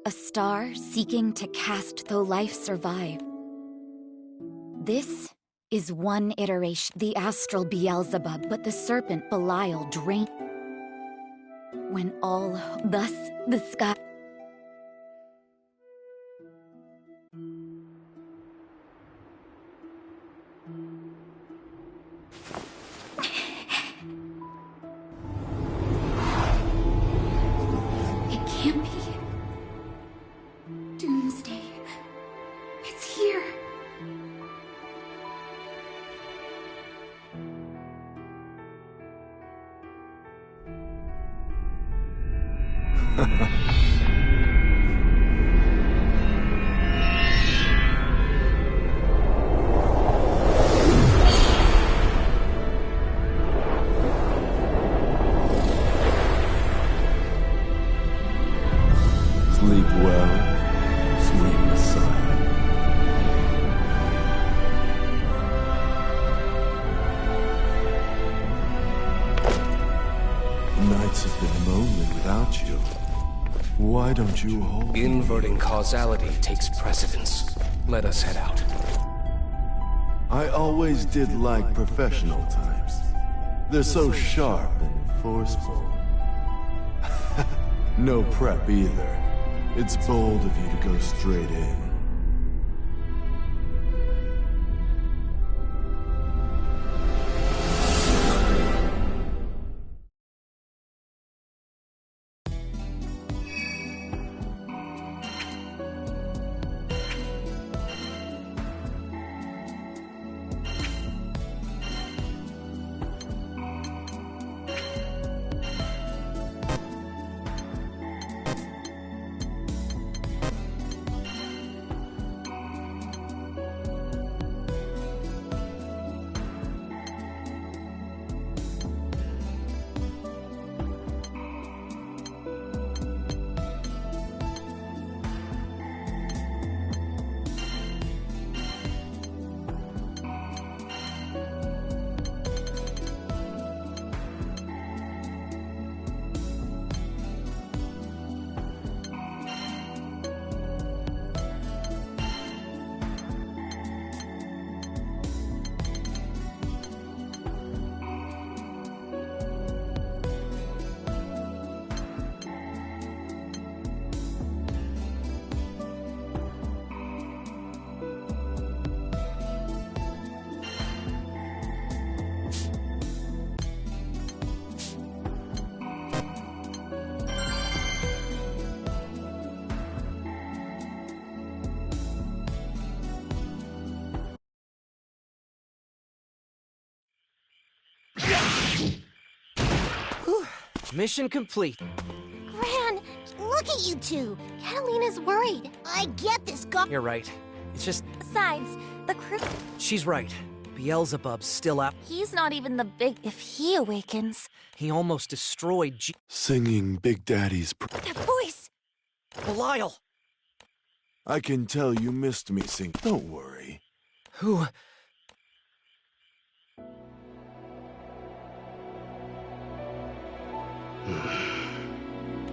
A star seeking to cast though life survive. This is one iteration, the astral Beelzebub, but the serpent Belial drain. When all, thus the sky. It can't be. Doomsday. It's here. Sleep well, sweet Messiah. Nights have been lonely without you. Why don't you hold me? Inverting causality takes precedence. Let us head out. I always did like professional types. They're so sharp and forceful. No prep either. It's bold of you to go straight in. Mission complete. Gran, look at you two. Catalina's worried. I get this You're right. It's just... Besides, the crew... She's right. Beelzebub's still out. He's not even the big... If he awakens... He almost destroyed Singing Big Daddy's... That voice! Belial! I can tell you missed me sing. Don't worry. Who...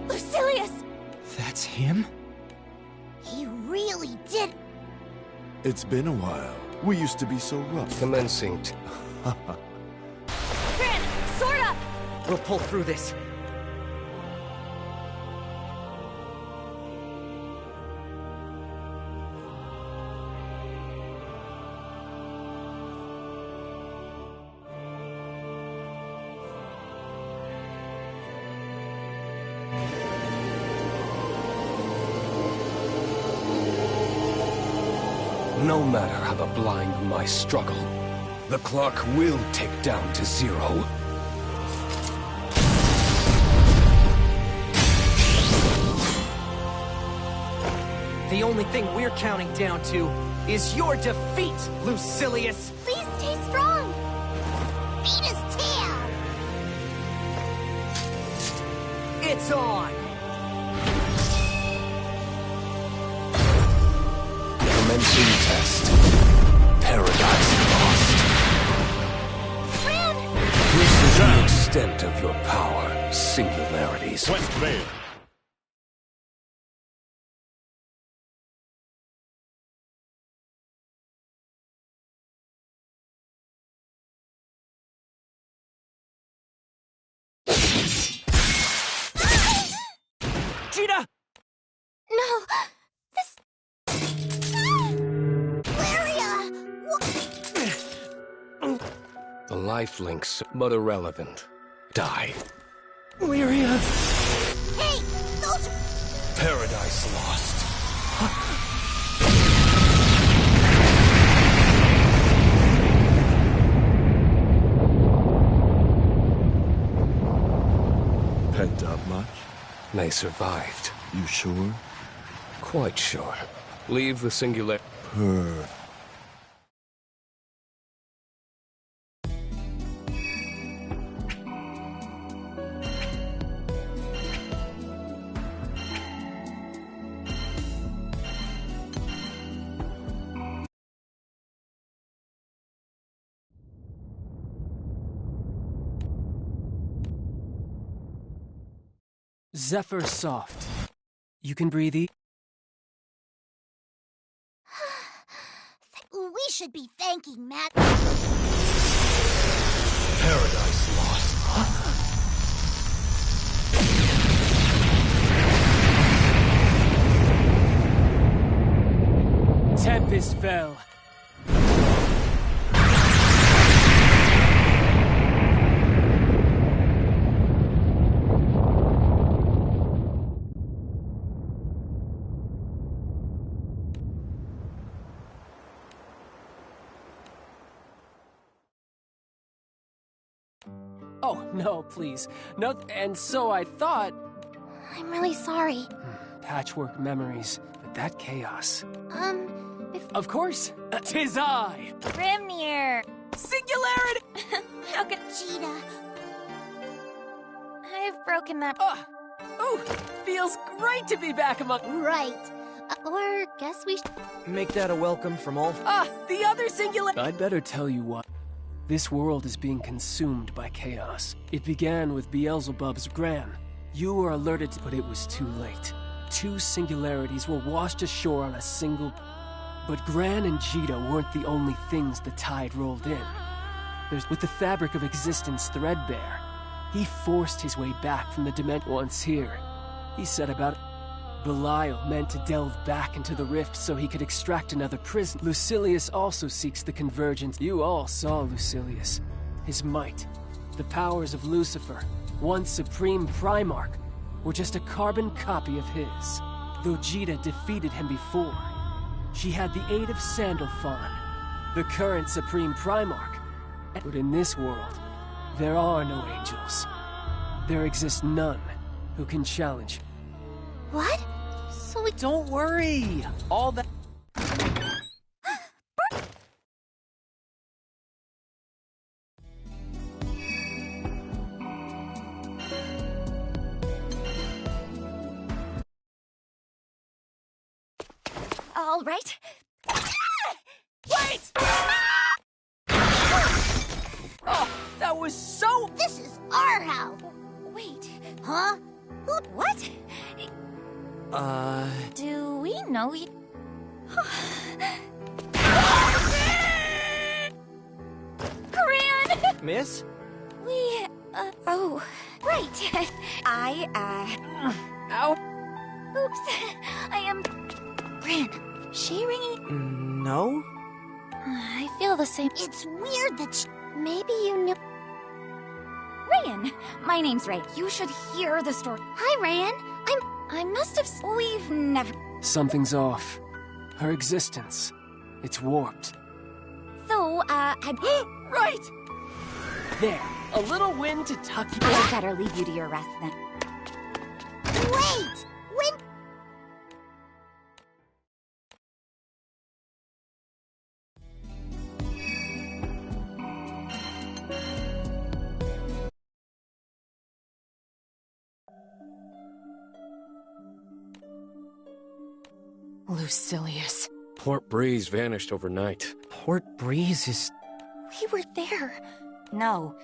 Lucilius! That's him? He really did... It's been a while. We used to be so rough. Commencing Gran, sword up! We'll pull through this. No matter how the blind might struggle, the clock will tick down to 0. The only thing we're counting down to is your defeat, Lucilius! Please stay strong! Beat his tail! It's on! Commencing test. Paradise lost. Gran! This is the extent of your power. Singularities. West Vale. Gina! No! This... Lyria! The lifelinks, but irrelevant. Die. Lyria! Hey! Those... Paradise lost. Pent up much? They survived. You sure? Quite sure. Leave the singular... Perfect. Zephyr soft. You can breathe We should be thanking Matt. Paradise lost. Tempest fell. Oh, no, please. No, and so I thought... I'm really sorry. Patchwork memories, but that chaos. If... Of course, 'tis I! Grimnir! Singularity! How could Gina... I've broken that? Oh, feels great to be back among... Right. Or guess we Make that a welcome from all... The other singular... I'd better tell you what. This world is being consumed by chaos. It began with Beelzebub's Gran. You were alerted, but it was too late. Two singularities were washed ashore on a single... But Gran and Jita weren't the only things the tide rolled in. With the fabric of existence threadbare, he forced his way back from the dimension once here. He set about... Belial meant to delve back into the rift so he could extract another prison. Lucilius also seeks the convergence. You all saw Lucilius. His might, the powers of Lucifer, once supreme Primarch, were just a carbon copy of his. Though Jita defeated him before, she had the aid of Sandalphon, the current supreme Primarch. But in this world, there are no angels. There exists none who can challenge. What? So we... Don't worry! All that... All right. Wait! Oh, that was so... This is our house! Wait. Huh? What? Do we know you? Gran! Miss? We, oh, right. Ow. Oops. I am... Gran, she ringing? No? I feel the same. It's weird that maybe you knew... Rayan, my name's Ray. You should hear the story. Hi, Rayan. I must have... We've never... Something's off. Her existence. It's warped. So, I'd... Right! There. A little wind to tuck you... I'd better leave you to your rest then. Wait! When... Lucilius. Port Breeze vanished overnight. Port Breeze is... We were there. No.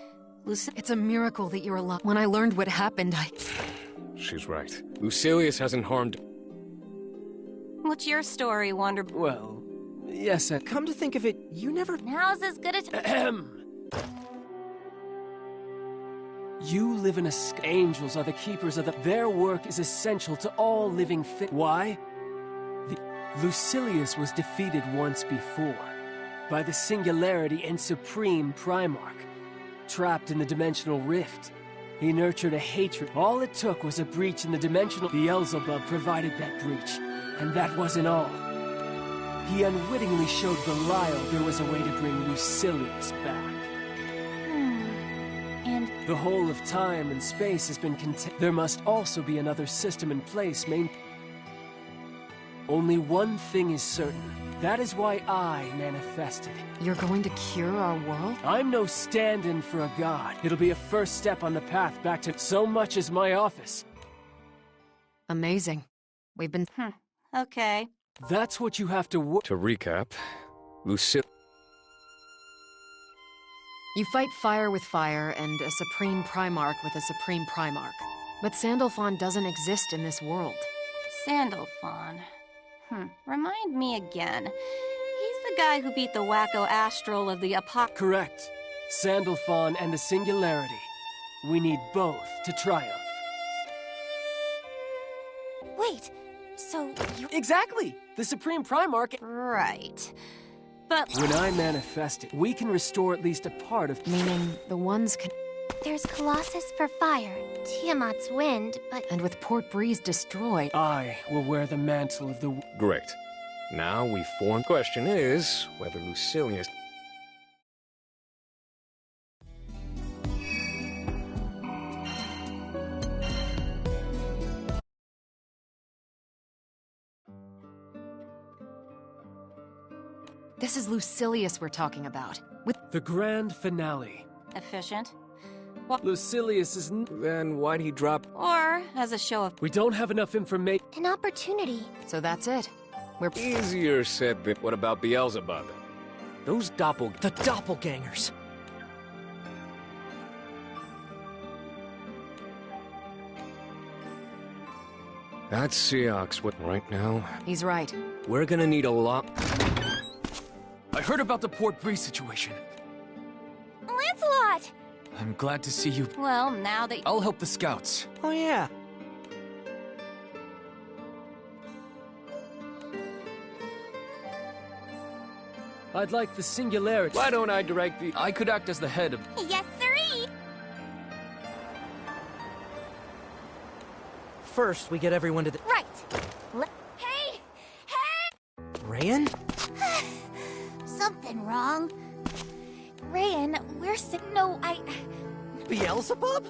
It's a miracle that you're alive. When I learned what happened, She's right. Lucilius hasn't harmed... What's your story, Wonder... Well, yes, Come to think of it, you never... Now's as good a time. You live in a angels are the keepers of the... Their work is essential to all living Why? Lucilius was defeated once before, by the Singularity and Supreme Primarch. Trapped in the dimensional rift, he nurtured a hatred. All it took was a breach in the dimensional... Beelzebub provided that breach, and that wasn't all. He unwittingly showed Belial there was a way to bring Lucilius back. And The whole of time and space has been contained. There must also be another system in place, Only one thing is certain. That is why I manifested. you're going to cure our world? I'm no stand-in for a god. It'll be a first step on the path back to so much as my office. Amazing. We've been... Okay. That's what you have to To recap, You fight fire with fire and a Supreme Primarch with a Supreme Primarch. But Sandalphon doesn't exist in this world. Sandalphon. Remind me again. He's the guy who beat the wacko Astral of the Correct. Sandalphon and the Singularity. We need both to triumph. wait, so you... Exactly! The Supreme Primarch... Right. But... When I manifest it, we can restore at least a part of... Meaning, the ones can... There's Colossus for fire, Tiamat's wind, but... And with Port Breeze destroyed... I will wear the mantle of the... Great. Now we form... Question is, whether Lucilius... This is Lucilius we're talking about. With... The grand finale. Efficient. Lucilius is... Then why'd he drop... Or as a show of... We don't have enough information... An opportunity. So that's it. We're... Easier said than... What about Beelzebub? Those The doppelgangers. That's Seox. What right now? He's right. We're gonna need a lot... I heard about the Port Breeze situation. Lancelot! I'm glad to see you. Well, now that... I'll help the scouts. Oh yeah. I'd like the Singularity. Why don't I direct the... I could act as the head of... Yes, sirree! First, we get everyone to the... Right. Hey! Hey! Rayan? Something wrong. Rayan, we're sick. No, Beelzebub?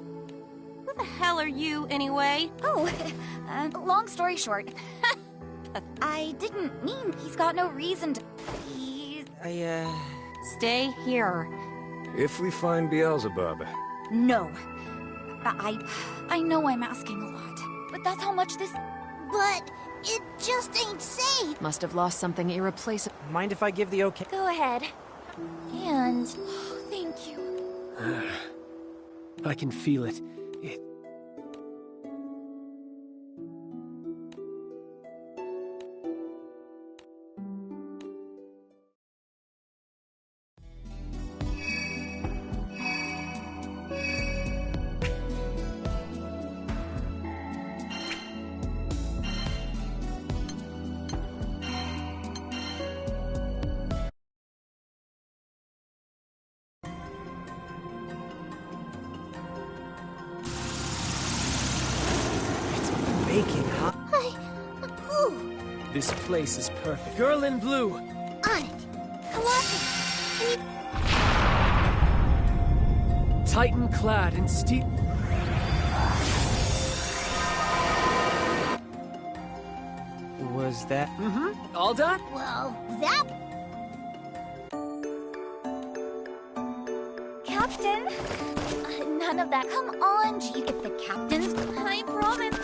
Who the hell are you, anyway? Oh, long story short. I didn't mean he's got no reason to... Stay here. If we find Beelzebub... No. I know I'm asking a lot, but that's how much this... But it just ain't safe. Must have lost something irreplaceable. Mind if I give the okay? Go ahead. And... thank you. I can feel it. Baking hot. Ooh, This place is perfect. Girl in blue! on it. Colossus. Titan clad in steel... Was that... All done? Well, that... Captain? None of that. Come on, Chief. If the captain's... I promise.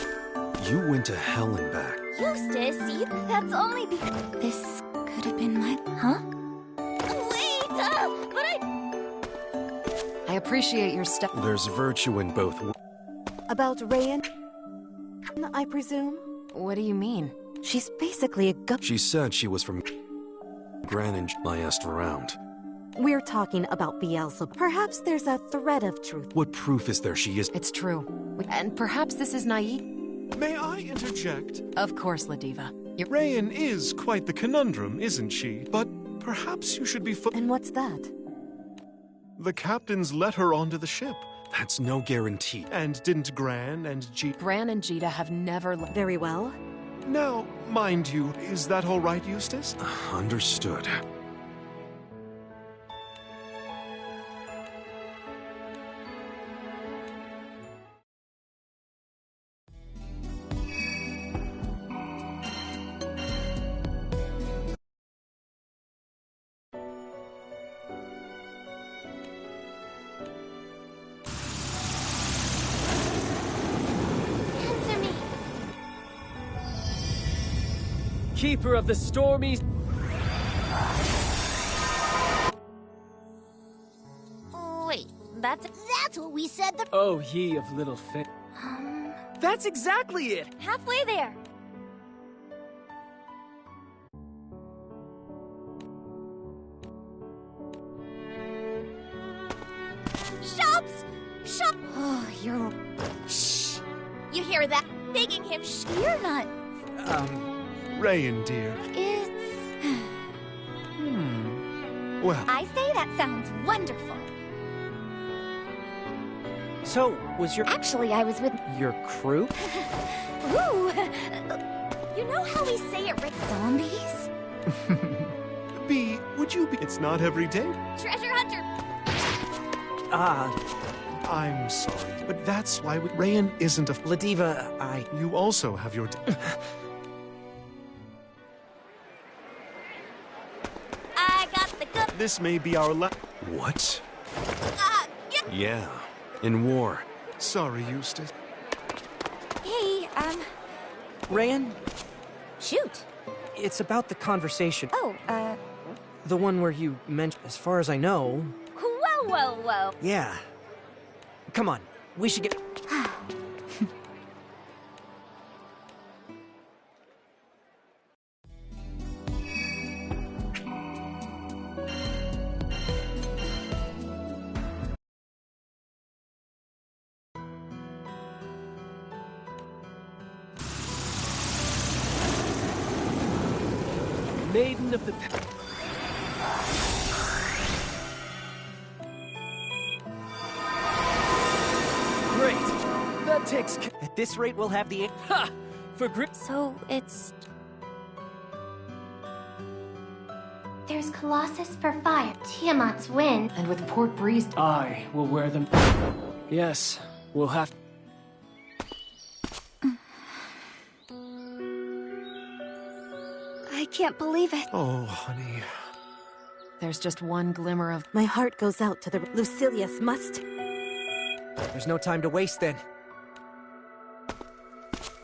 You went to hell and back. Eustace, see? That's only because... This could have been my... Huh? Wait! But appreciate your step. There's virtue in both. About Rayan, I presume? What do you mean? She's basically a She said she was from Gran and I asked around. We're talking about Beelzebub. Perhaps there's a thread of truth. What proof is there she is? It's true. And perhaps this is naive? May I interject? Of course, Ladiva. Rayan is quite the conundrum, isn't she? But perhaps you should be And what's that? The captains let her onto the ship. That's no guarantee. And didn't Gran and Gran and Jita have never Very well. Now, mind you, is that all right, Eustace? Understood. Answer me. Keeper of the stormy... Wait, that's what we said the... Oh, ye of little fit. That's exactly it! Halfway there. Shops! Shop! Oh, you're... Shh! You hear that? Begging him, you're not... Rayan, dear. It's... Well, I say that sounds wonderful. So, was your Actually, I was with... your crew? Ooh! You know how we say it, Rick? Zombies? B, would you be... It's not every day. Treasure hunter! I'm sorry, but that's why Rayan isn't a... Ladiva, You also have your... I got the good... This may be our What? Yeah. Yeah. In war. Sorry, Eustace. Hey, Rayan, shoot. it's about the conversation. Oh, The one where you mentioned, as far as I know... whoa, whoa, whoa. Yeah. Come on, we should get... Maiden of the... Great! That takes... At this rate, we'll have the... Ha! For grip... So, it's... There's Colossus for fire, Tiamat's wind. And with Port Breeze... I will wear them. Yes, we'll have... I can't believe it. Oh, honey. There's just one glimmer of... My heart goes out to the... Lucilius must... There's no time to waste then.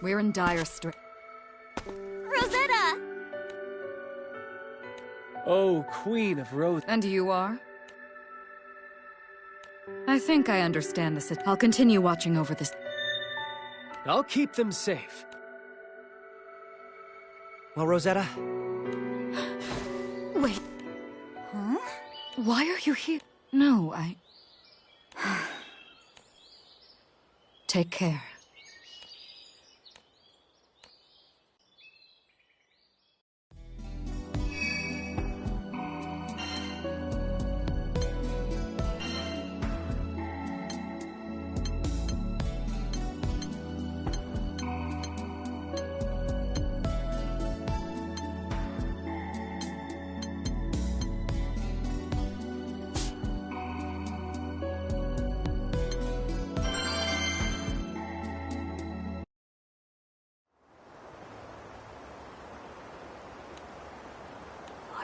We're in dire strait. Rosetta! Oh, Queen of Rose... And you are? I think I understand this. I'll continue watching over this. I'll keep them safe. Well, Rosetta, Wait. Huh? Why are you here? No, Take care.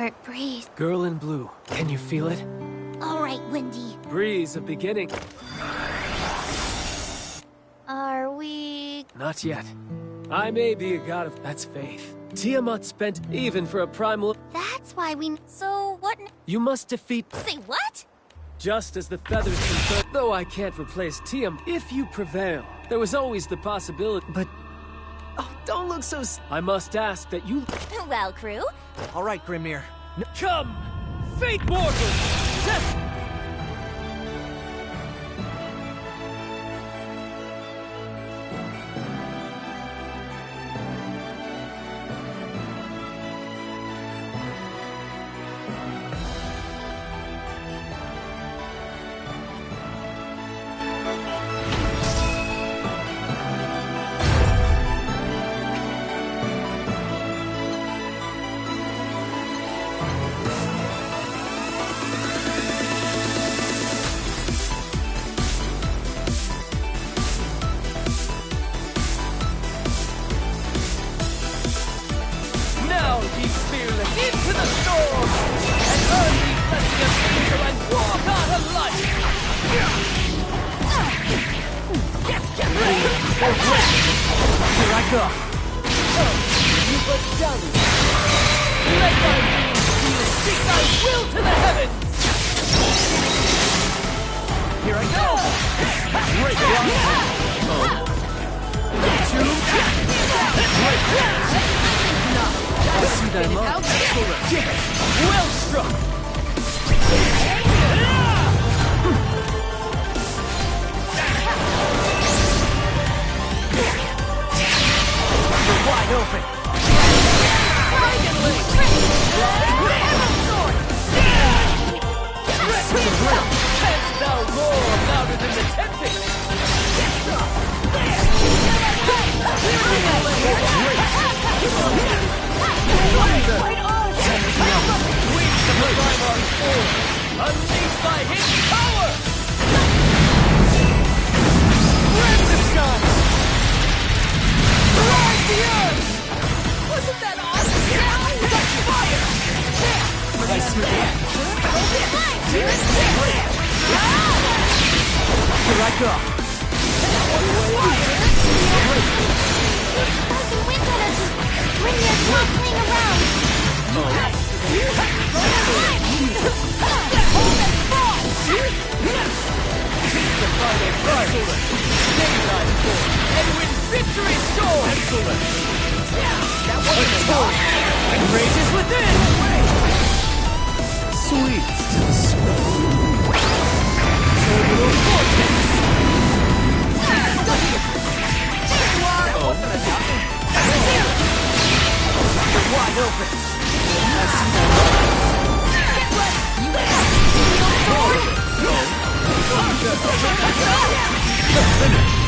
Port Breeze. Girl in blue, can you feel it? All right, Wendy. Breeze, a beginning. Are we... Not yet. I may be a god of... That's faith. Tiamat spent even for a primal... That's why we... So, what... You must defeat... Say what? Just as the feathers confer. Though I can't replace Tiam, if you prevail, there was always the possibility. But... Oh, don't look so... I must ask that you... Well, crew. All right, Grimnir. Come! Fate mortals! Test...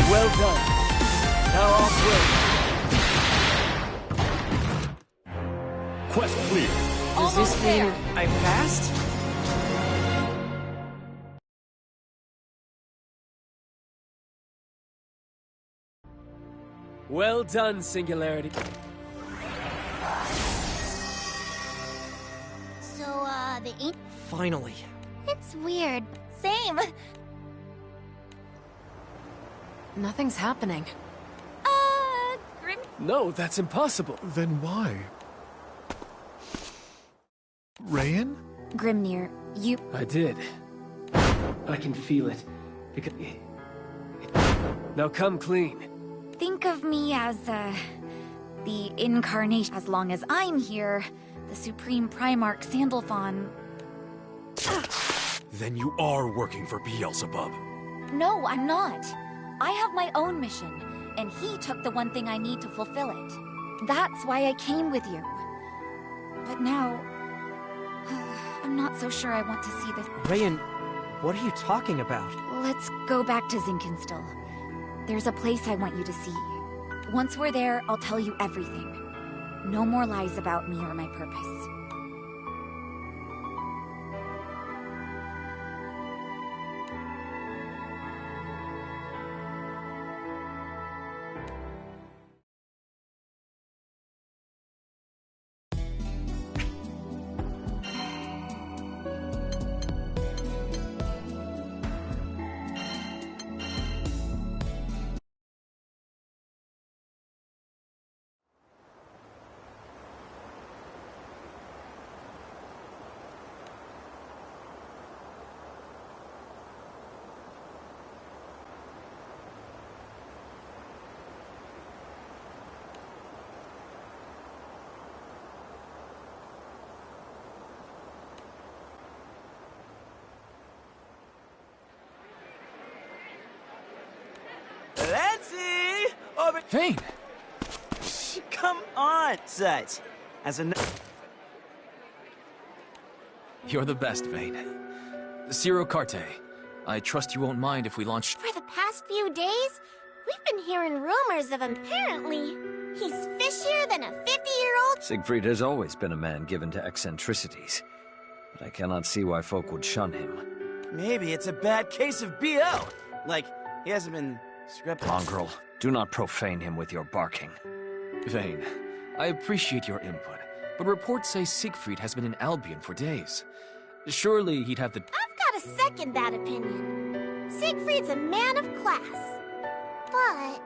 Well done. Now off road. Quest clear. Does this mean I passed? Well done, Singularity. So, the ink... Finally. It's weird. Same. Nothing's happening. Grim... No, that's impossible. Then why? Rayan? Grimnir, you... I did. I can feel it. Because... Now come clean. think of me as, the incarnation. As long as I'm here, the Supreme Primarch Sandalphon... Then you are working for Beelzebub. No, I'm not. I have my own mission, and he took the one thing I need to fulfill it. That's why I came with you. But now... I'm not so sure I want to see this... Rayan, what are you talking about? Let's go back to Zinkinstil. There's a place I want you to see. Once we're there, I'll tell you everything. No more lies about me or my purpose. Vayne! Come on, Sut. As a... You're the best, Vayne. Zero Carte, I trust you won't mind if we launch... For the past few days, we've been hearing rumors of him. Apparently, he's fishier than a 50-year-old... Siegfried has always been a man given to eccentricities, but I cannot see why folk would shun him. Maybe it's a bad case of BO. Like, he hasn't been scripted. Mongrel, do not profane him with your barking. Vayne, I appreciate your input, but reports say Siegfried has been in Albion for days. Surely he'd have the... I've got to second that opinion. Siegfried's a man of class. But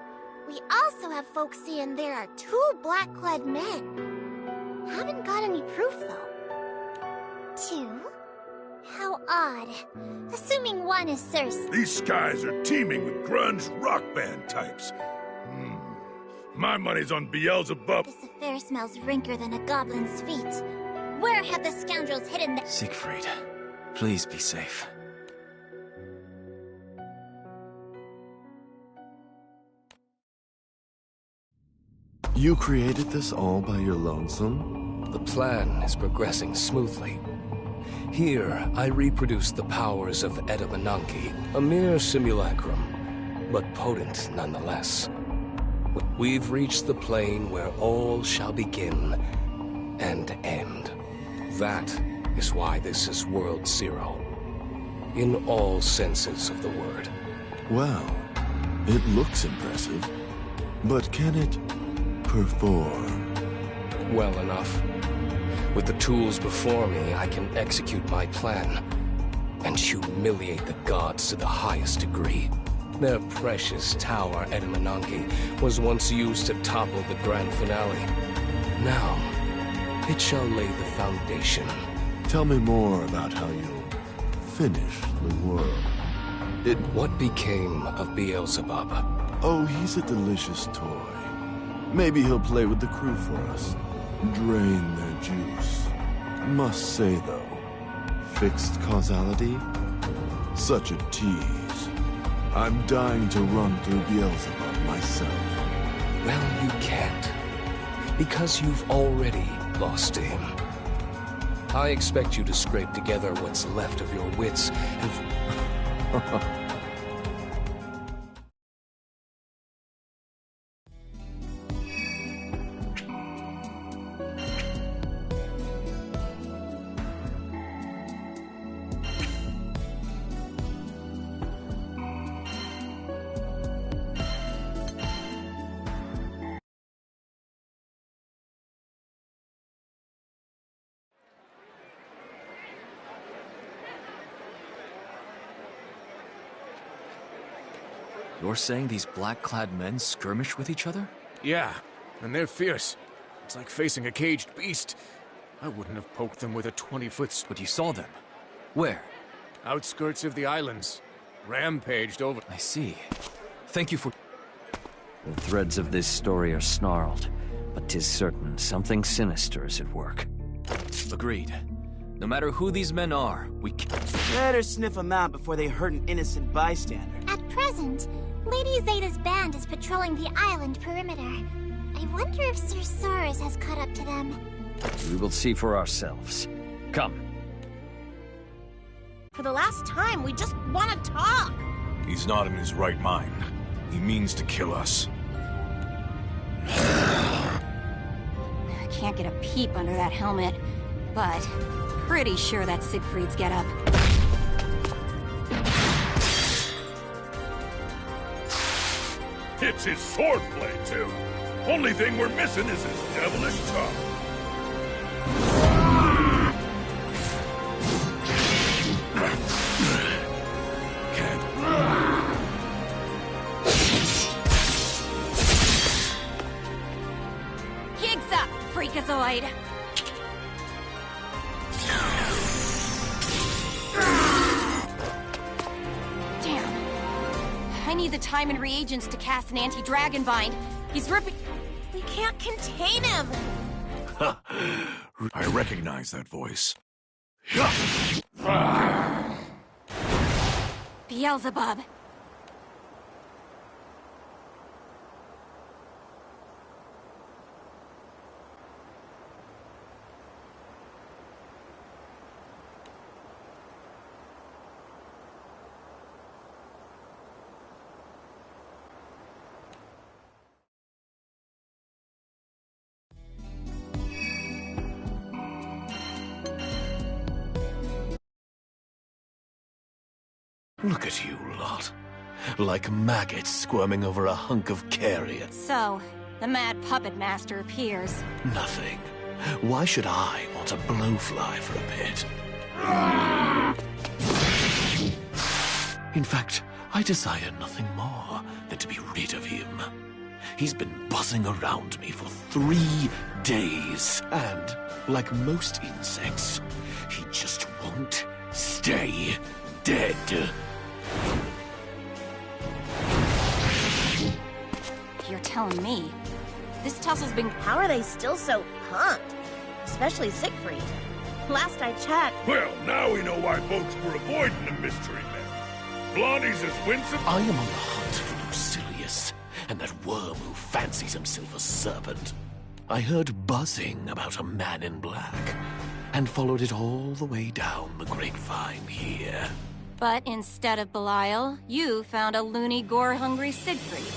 we also have folks saying there are 2 black-clad men. Haven't got any proof, though. 2? How odd. Assuming one is Cersei. These skies are teeming with grunge rock band types. My money's on Beelzebub. This affair smells ranker than a goblin's feet. Where have the scoundrels hidden the— Siegfried, please be safe. You created this all by your lonesome? The plan is progressing smoothly. Here, I reproduce the powers of Edamananki, a mere simulacrum, but potent nonetheless. We've reached the plane where all shall begin and end. That is why this is World Zero, in all senses of the word. Well, it looks impressive, but can it perform? Well enough. With the tools before me, I can execute my plan and humiliate the gods to the highest degree. Their precious tower, Edamananki, was once used to topple the grand finale. Now, it shall lay the foundation. Tell me more about how you'll finish the world. What became of Beelzebub? Oh, he's a delicious toy. Maybe he'll play with the crew for us. Drain their juice. Must say, though, fixed causality? Such a tease. I'm dying to run through Beelzebub myself. Well, you can't. Because you've already lost to him. I expect you to scrape together what's left of your wits and... You're saying these black-clad men skirmish with each other? Yeah, and they're fierce. It's like facing a caged beast. I wouldn't have poked them with a 20-foot... But you saw them. Where? Outskirts of the islands. Rampaged over... I see. Thank you for... The threads of this story are snarled, but 'tis certain something sinister is at work. Agreed. No matter who these men are, we better sniff them out before they hurt an innocent bystander. At present, Lady Zeta's band is patrolling the island perimeter. I wonder if Sir Soros has caught up to them. We will see for ourselves. Come. For the last time, we just want to talk. He's not in his right mind. He means to kill us. I can't get a peep under that helmet, but pretty sure that's Siegfried's getup. It's his swordplay, too. Only thing we're missing is his devilish tongue. Gigs up, freakazoid! I need the time and reagents to cast an anti-dragon bind. He's ripping... We can't contain him! I recognize that voice. Beelzebub. Look at you lot. Like maggots squirming over a hunk of carrion. So, the mad puppet master appears. Nothing. Why should I want a blowfly for a pet? In fact, I desire nothing more than to be rid of him. He's been buzzing around me for 3 days, and, like most insects, he just won't stay dead. You're telling me this tussle's been... How are they still so pumped? Especially Siegfried. Last I checked... Well, now we know why folks were avoiding the mystery men. Blondie's as winsome... I am on the hunt for Lucilius, and that worm who fancies himself a serpent. I heard buzzing about a man in black, and followed it all the way down the grapevine here. But instead of Belial, you found a loony, gore-hungry Siegfried,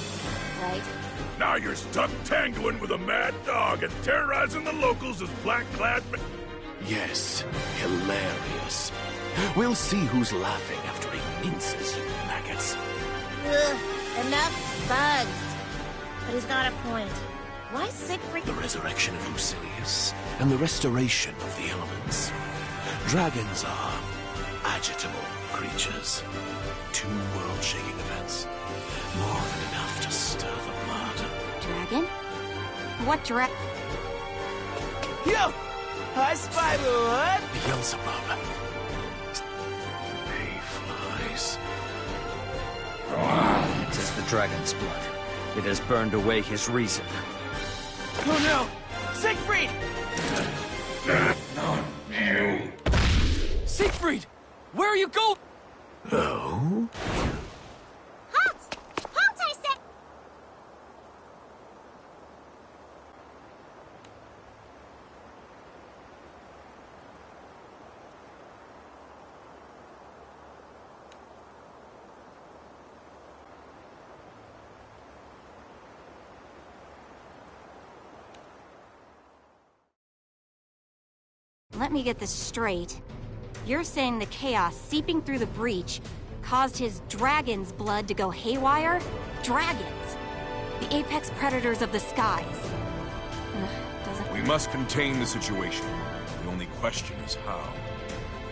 right? Now you're stuck tangoing with a mad dog and terrorizing the locals as black-clad men. Yes, hilarious. We'll see who's laughing after he minces you maggots. Ugh, enough bugs. But he's got a point. Why Siegfried? The resurrection of Lucilius, and the restoration of the elements. Dragons are agitable creatures. 2 world-shaking events. More than enough to stir the blood. Dragon? What dragon? Yo! I spy what? Beelzebub. Mayflies. It is the dragon's blood. It has burned away his reason. Oh no! Siegfried! Not you. Siegfried! Where are you going? Oh? Halt! Halt, I said! Let me get this straight. You're saying the chaos seeping through the breach caused his dragon's blood to go haywire? Dragons! The apex predators of the skies. We must contain the situation. The only question is how.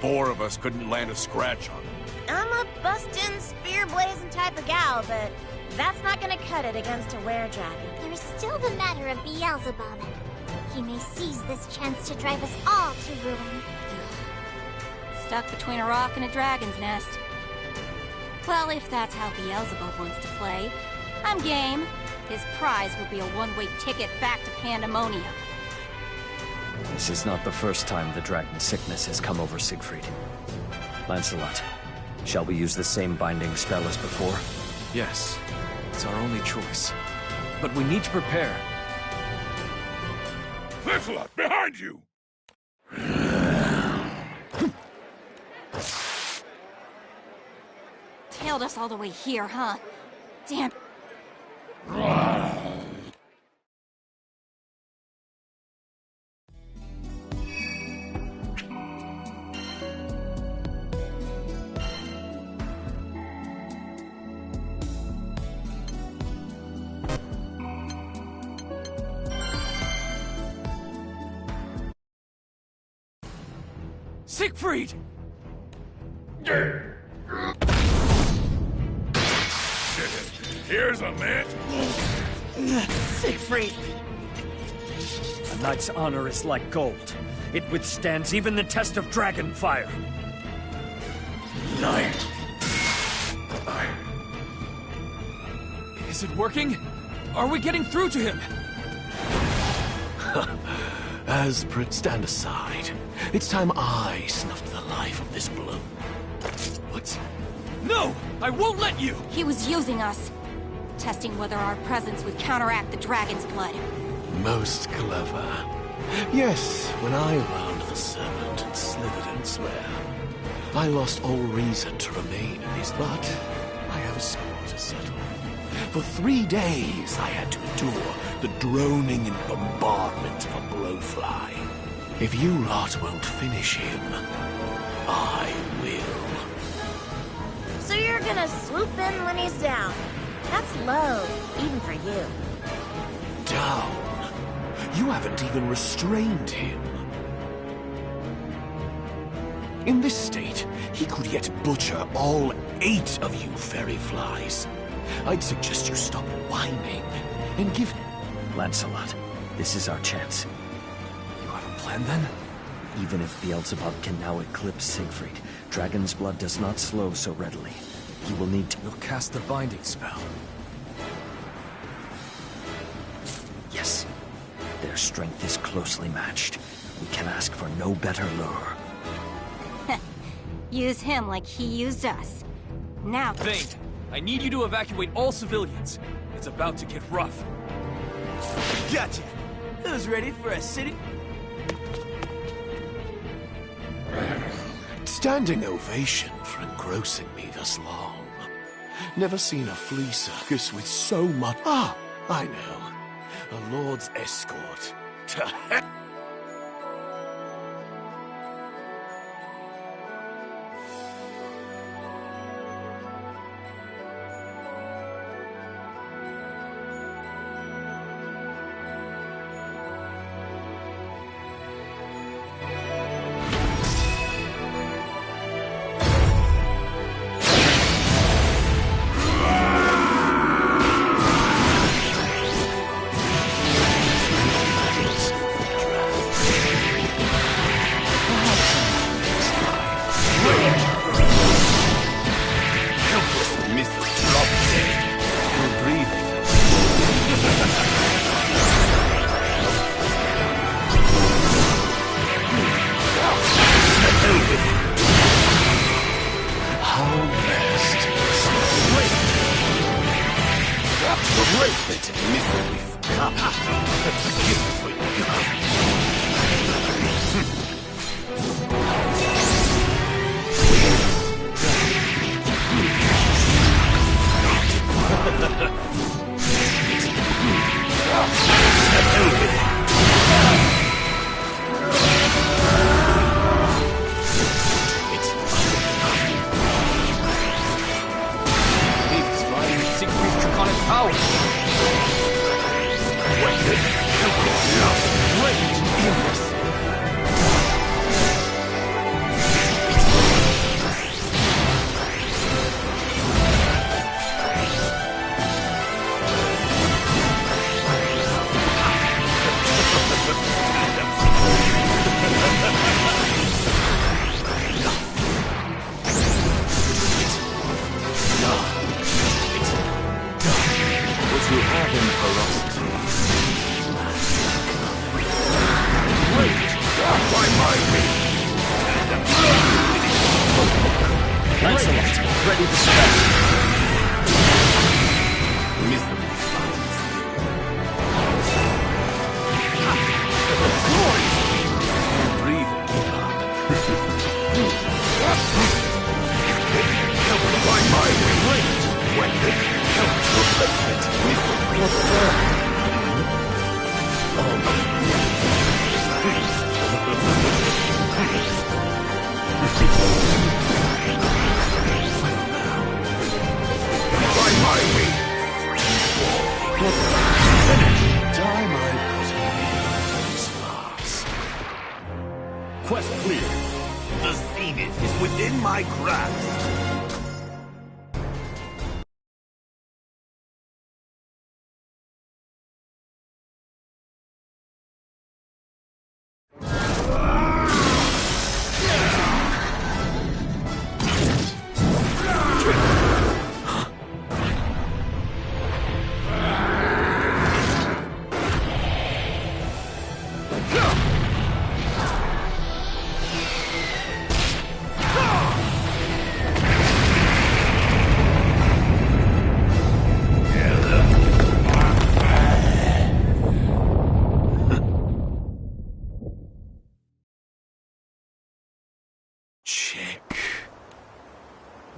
4 of us couldn't land a scratch on them. I'm a bustin', spear-blazing type of gal, but that's not gonna cut it against a were-dragon. There's still the matter of Beelzebub. He may seize this chance to drive us all to ruin. Stuck between a rock and a dragon's nest. Well, if that's how Beelzebub wants to play, I'm game. His prize will be a one-way ticket back to Pandemonium. This is not the first time the dragon sickness has come over Siegfried. Lancelot, shall we use the same binding spell as before? Yes, it's our only choice. But we need to prepare. Lancelot, behind you! Tailed us all the way here, huh? Damn. Siegfried! Here's a man. Siegfried! A knight's honor is like gold. It withstands even the test of dragon fire. Knight. Is it working? Are we getting through to him? Asprit, stand aside. It's time I snuffed the life of this blow. What? No! I won't let you! He was using us. Testing whether our presence would counteract the dragon's blood. Most clever. Yes, when I wound the serpent and slithered elsewhere, I lost all reason to remain in his blood. I have a score to settle. For 3 days I had to endure the droning and bombardment of a blowfly. If you lot won't finish him, I will. So you're gonna swoop in when he's down. That's low, even for you. Down? You haven't even restrained him. In this state, he could yet butcher all 8 of you fairy flies. I'd suggest you stop whining and give... Lancelot, this is our chance. You have a plan, then? Even if Beelzebub can now eclipse Siegfried, Dragon's blood does not slow so readily. He will need to... We'll cast the binding spell. Yes. Their strength is closely matched. We can ask for no better lure. Use him like he used us. Now... Thane, I need you to evacuate all civilians. It's about to get rough. Gotcha! Who's ready for a city? Standing ovation for engrossing me this long. Never seen a flea circus with so much... Ah, I know. A lord's escort. To heck! Quest clear. The zenith is within my grasp.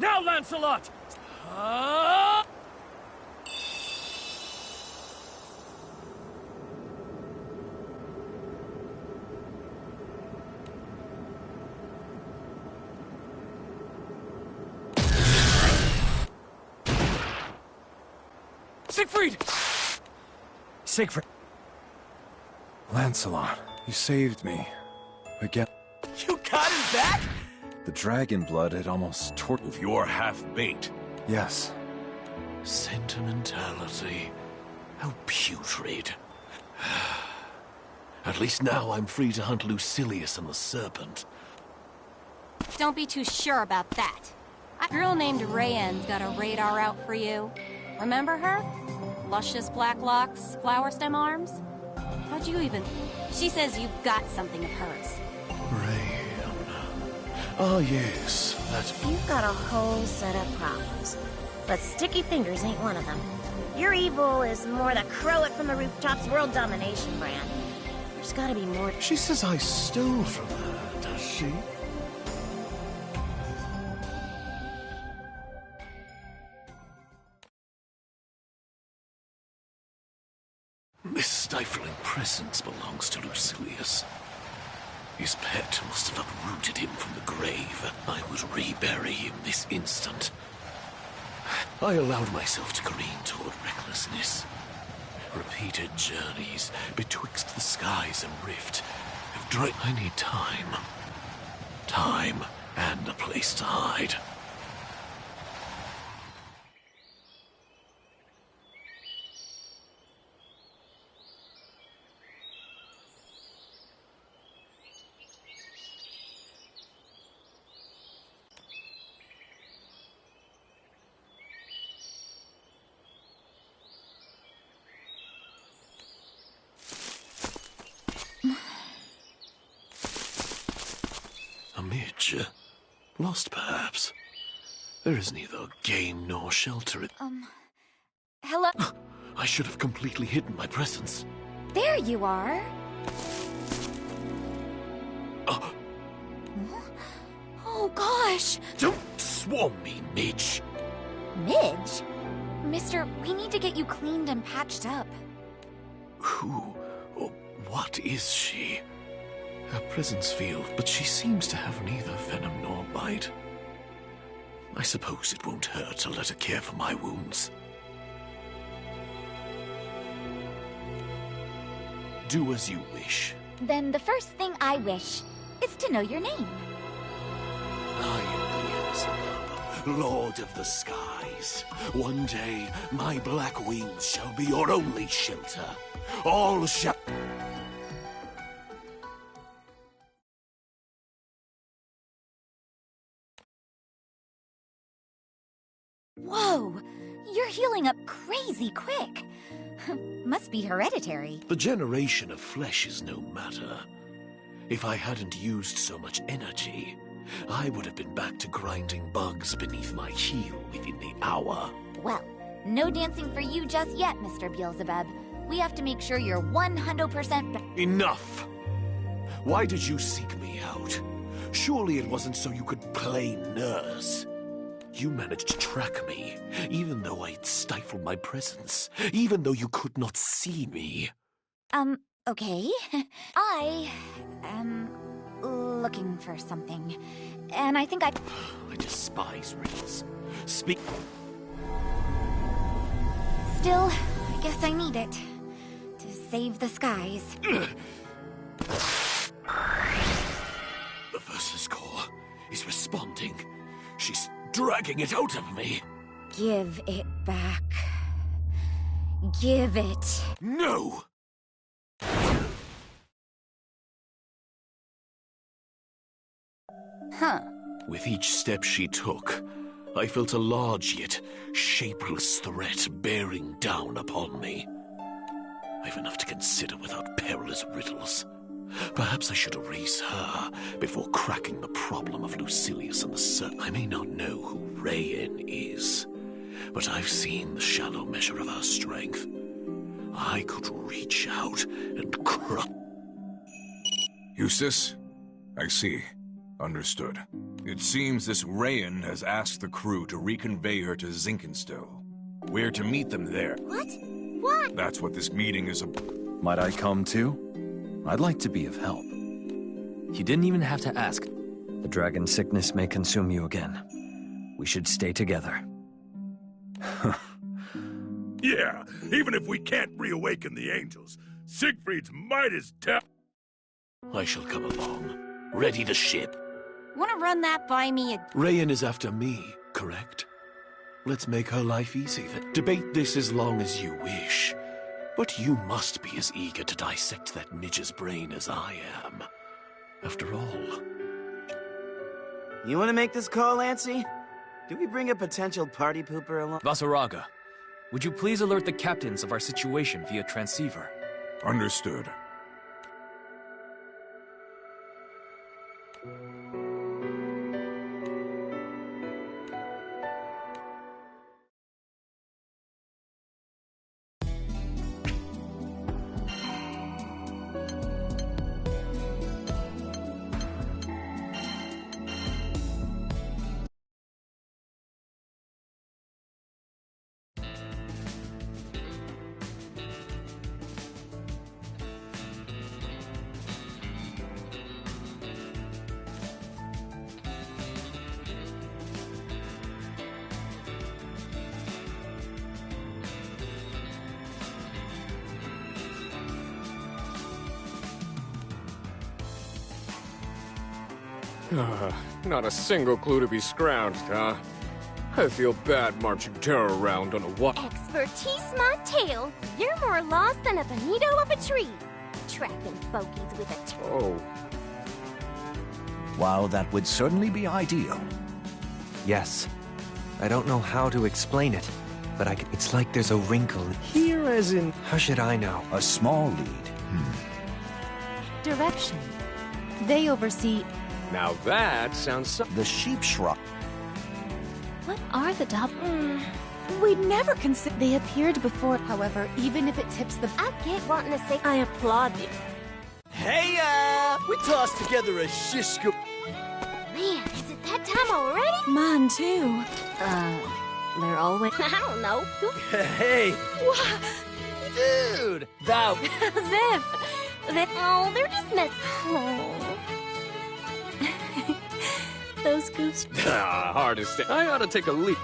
Now, Lancelot! Siegfried! Siegfried! Lancelot, you saved me. Again. You got him back? The dragon blood had almost tortured. If you're half-baked. Yes. Sentimentality. How putrid. At least now I'm free to hunt Lucilius and the Serpent. Don't be too sure about that. A girl named Rayenne's got a radar out for you. Remember her? Luscious black locks, flower stem arms? How'd you even... She says you've got something of hers. Ah, yes, that... You've got a whole set of problems. But sticky fingers ain't one of them. Your evil is more the crow it from the rooftops world domination brand. There's gotta be more... She says I stole from her, does she? This stifling presence belongs to Lucilius. His pet must have uprooted him from the grave. I would rebury him this instant. I allowed myself to careen toward recklessness. Repeated journeys betwixt the skies and rift have drained... I need time. Time and a place to hide. Lost, perhaps. There is neither game nor shelter. Hello? I should have completely hidden my presence. There you are. Oh, gosh. Don't swarm me, Midge. Midge? Mister, we need to get you cleaned and patched up. Who or what is she? Her presence feels, but she seems to have neither venom nor bite. I suppose it won't hurt to let her care for my wounds. Do as you wish. Then the first thing I wish is to know your name. I am Beelzebub, Lord of the Skies. One day, my black wings shall be your only shelter. All shall... Whoa! You're healing up crazy quick. Must be hereditary. The generation of flesh is no matter. If I hadn't used so much energy, I would have been back to grinding bugs beneath my heel within the hour. Well, no dancing for you just yet, Mr. Beelzebub. We have to make sure you're 100% Enough! Why did you seek me out? Surely it wasn't so you could play nurse. You managed to track me, even though I'd stifled my presence, even though you could not see me. Okay. I am looking for something, and I think I despise riddles. Speak. Still, I guess I need it to save the skies. The Versus Core is responding. She's dragging it out of me. Give it back. Give it. No! Huh. With each step she took, I felt a large yet shapeless threat bearing down upon me. I've enough to consider without perilous riddles. Perhaps I should erase her before cracking the problem of Lucilius and the Serpent. I may not know who Rayenne is, but I've seen the shallow measure of her strength. I could reach out and crush... Eustace? I see. Understood. It seems this Rayenne has asked the crew to reconvey her to Zinkenstone. We're to meet them there. What? Why? That's what this meeting is about. Might I come too? I'd like to be of help. You didn't even have to ask. The dragon sickness may consume you again. We should stay together. Yeah, even if we can't reawaken the angels, Siegfried's might is I shall come along. Ready to ship. Wanna run that by me? Rayan is after me, correct? Let's make her life easy. Debate this as long as you wish. But you must be as eager to dissect that midge's brain as I am. After all... You want to make this call, Lancy? Do we bring a potential party pooper along? Vasaraga, would you please alert the captains of our situation via transceiver? Understood. Not a single clue to be scrounged, huh? I feel bad marching terror around on a what? Expertise my tail. You're more lost than a bonito up a tree. Tracking fogies with a Oh. While that would certainly be ideal. Yes. I don't know how to explain it, but it's like there's a wrinkle. Here as in... How should I know? A small lead. Direction. They oversee... Now that sounds so... The sheep shrub. What are the We'd never consider... They appeared before, however, even if it tips the... I get wanting to say I applaud you. Hey, we tossed together a shish scoop. Man, is it that time already? Mine too. They're always... I don't know. Hey! Dude! Thou... Oh, they're just mess... Oh. Those goofs... Hard to stay. I ought to take a leap.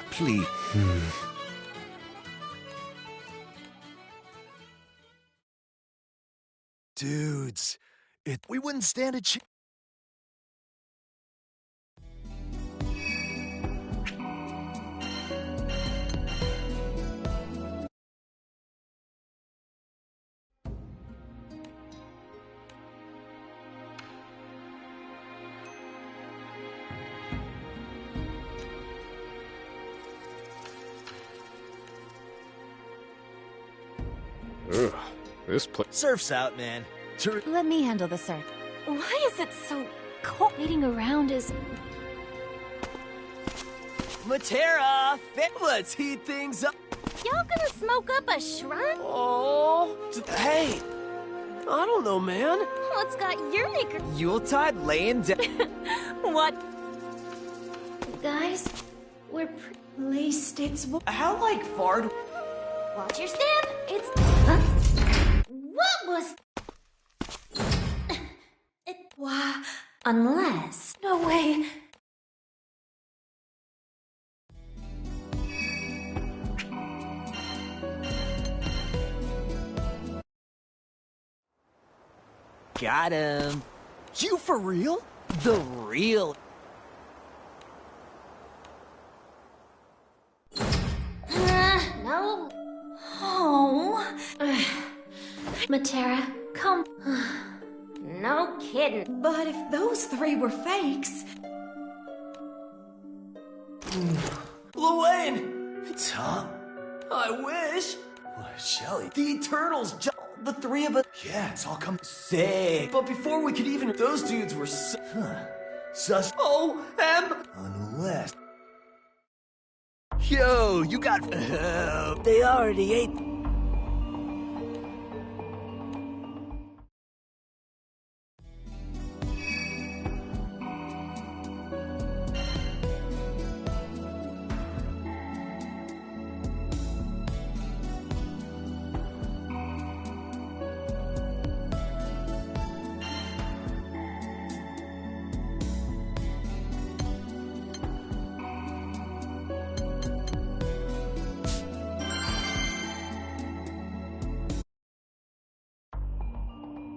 Please. Dudes, we wouldn't stand a chance. Ugh, this place... Surf's out, man. Let me handle the surf. Why is it so cold? Waiting around is... Matera! Let's heat things up. Y'all gonna smoke up a shrine? Oh, hey! I don't know, man. What's got your knicker? Yuletide laying down. What? Guys, we're placed. It's... How, like, far... Watch your step. It's... What was... Why? Unless... No way. Got him. You for real? The real... No. Oh. Matera, come. No kidding. But if those three were fakes... Luane! Tom? I wish. Shelly, the Eternals, the three of us. Yeah, it's all come sick. But before we could even, those dudes were sus. Unless. Yo, you got. They already ate.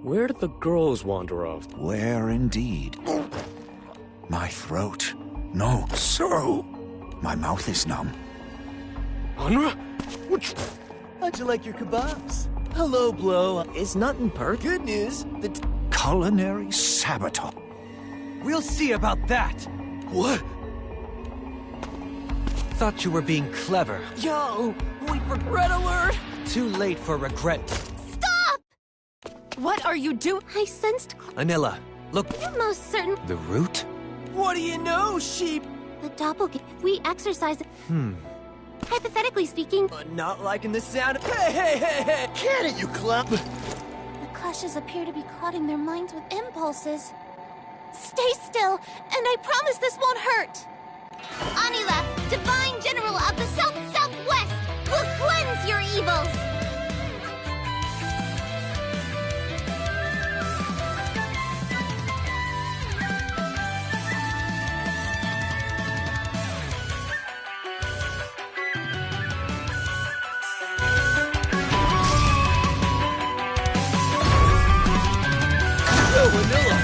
Where did the girls wander off? Where indeed? My throat. No, so. My mouth is numb. Anra? How'd you like your kebabs? Hello, Blow. It's nothing per. Good news. The Culinary sabotage. We'll see about that. What? Thought you were being clever. Yo, wait for red alert. Too late for regret. Stop! What are you doing? I sensed. Anilla, look. You're most certain. The root? What do you know, sheep? The doppelganger. If we exercise. Hypothetically speaking. Not liking the sound. Hey! Can it, you club? The clashes appear to be clouding their minds with impulses. Stay still, and I promise this won't hurt. Anila, Divine General of the South-Southwest, will cleanse your evils. Yo, Vanilla!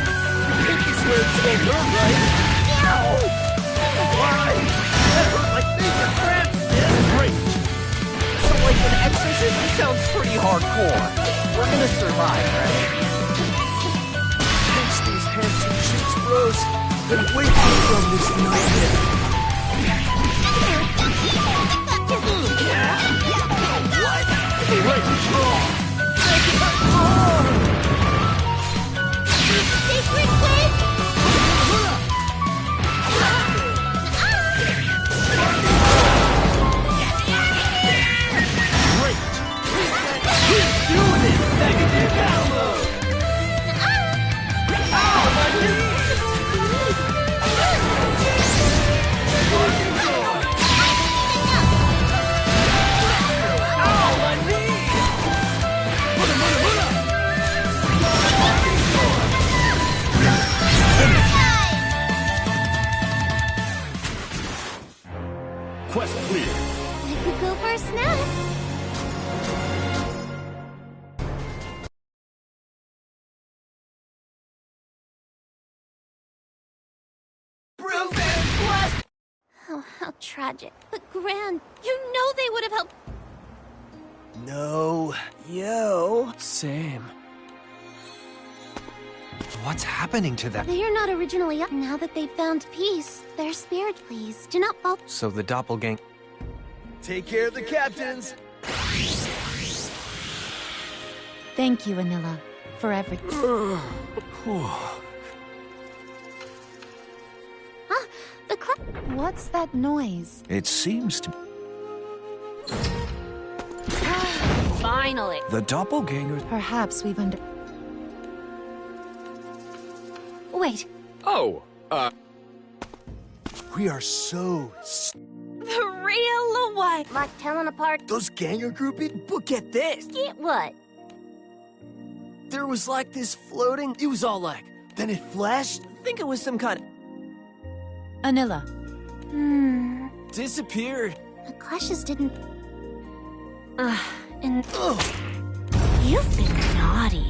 You pinky swear it's won't hurt, right? Ow! Why? That hurt like major cramps! Great! So like an exorcism sounds pretty hardcore. We're gonna survive, right? Pinch these handsome cheeks, bros, and wake me from this nightmare. What? Hey, wait! Sacred Blade! Great! Let's do this! Negative download! Ow, my knees! Ow, my knees! Quest clear. I could go for a snack. Oh, how tragic. But Gran, you know they would have helped. No. Yo. Same. What's happening to them? They are not originally up. Now that they've found peace, their spirit, please, do not fall. So the doppelganger... Take care of the captains. Thank you, Anilla, for everything. The What's that noise? It seems to... Finally. The doppelganger... Perhaps we've under... Wait. Oh, We are so... The real one. Like telling apart. Those ganger groupies? But get this. Get what? There was like this floating... It was all like... Then it flashed. I think it was some kind of... Anilla. Disappeared. The clashes didn't... and... You've been naughty.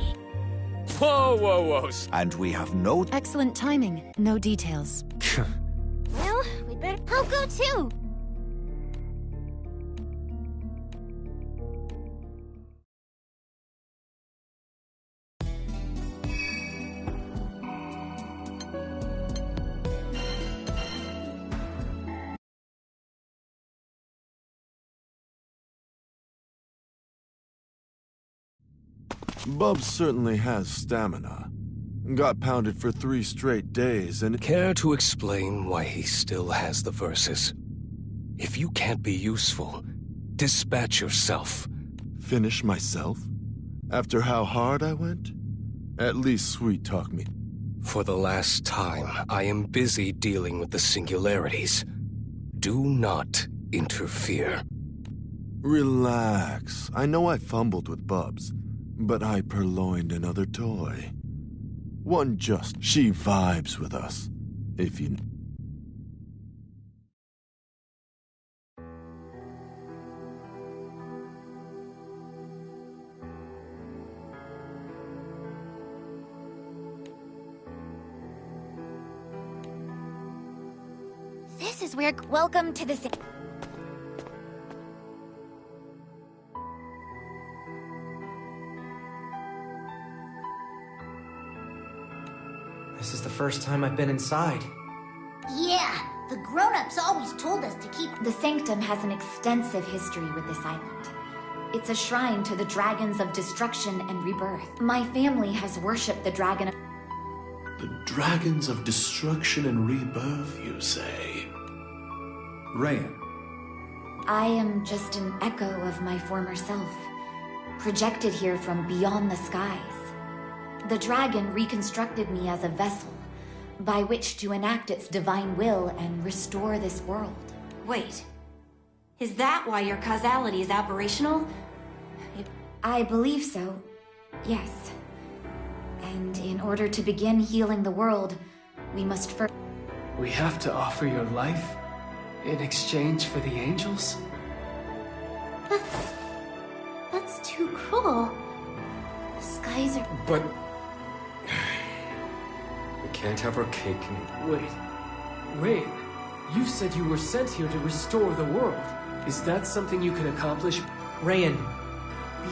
whoa. And we have no... Excellent timing. No details. Well, we better... I'll go too. Bubs certainly has stamina. Got pounded for 3 straight days and... Care to explain why he still has the verses? If you can't be useful, dispatch yourself. Finish myself? After how hard I went? At least sweet-talk me. For the last time, I am busy dealing with the singularities. Do not interfere. Relax. I know I fumbled with Bubs, but I purloined another toy. One just... She vibes with us, if you... this is where... Welcome to the... This is the first time I've been inside. Yeah, the grown-ups always told us to keep... The Sanctum has an extensive history with this island. It's a shrine to the dragons of destruction and rebirth. My family has worshipped the dragon of... The dragons of destruction and rebirth, you say? Rayan. I am just an echo of my former self, projected here from beyond the skies. The dragon reconstructed me as a vessel, by which to enact its divine will and restore this world. Wait. Is that why your causality is aberrational? I believe so, yes. And in order to begin healing the world, we must first... We have to offer your life in exchange for the angels? That's too cruel. The skies are... But... we can't have our cake and... Wait. Rain, you said you were sent here to restore the world. Is that something you can accomplish? Rayan,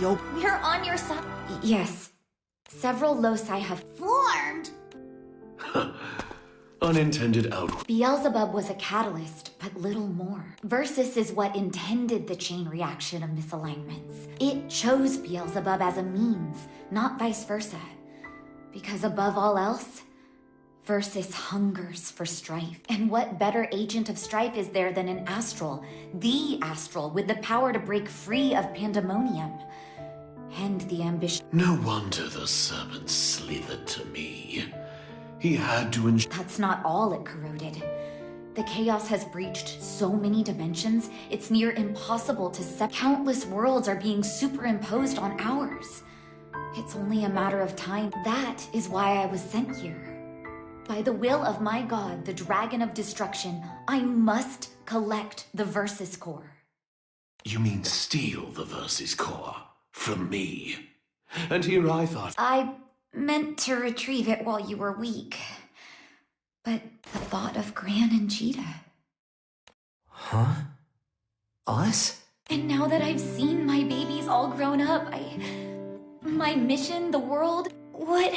We're on your side. Yes. Several loci have formed. Unintended outcome. Beelzebub was a catalyst, but little more. Versus is what intended the chain reaction of misalignments. It chose Beelzebub as a means, not vice versa. Because above all else, Versus hungers for strife. And what better agent of strife is there than an astral, the astral, with the power to break free of pandemonium? And the ambition... No wonder the serpent slithered to me. He had to That's not all it corroded. The chaos has breached so many dimensions, it's near impossible to set. Countless worlds are being superimposed on ours. It's only a matter of time. That is why I was sent here. By the will of my god, the Dragon of Destruction, I must collect the Versus Core. You mean steal the Versus Core from me? And here I thought... I meant to retrieve it while you were weak. But the thought of Gran and Cheetah. Huh? Us? And now that I've seen my babies all grown up, my mission, the world, what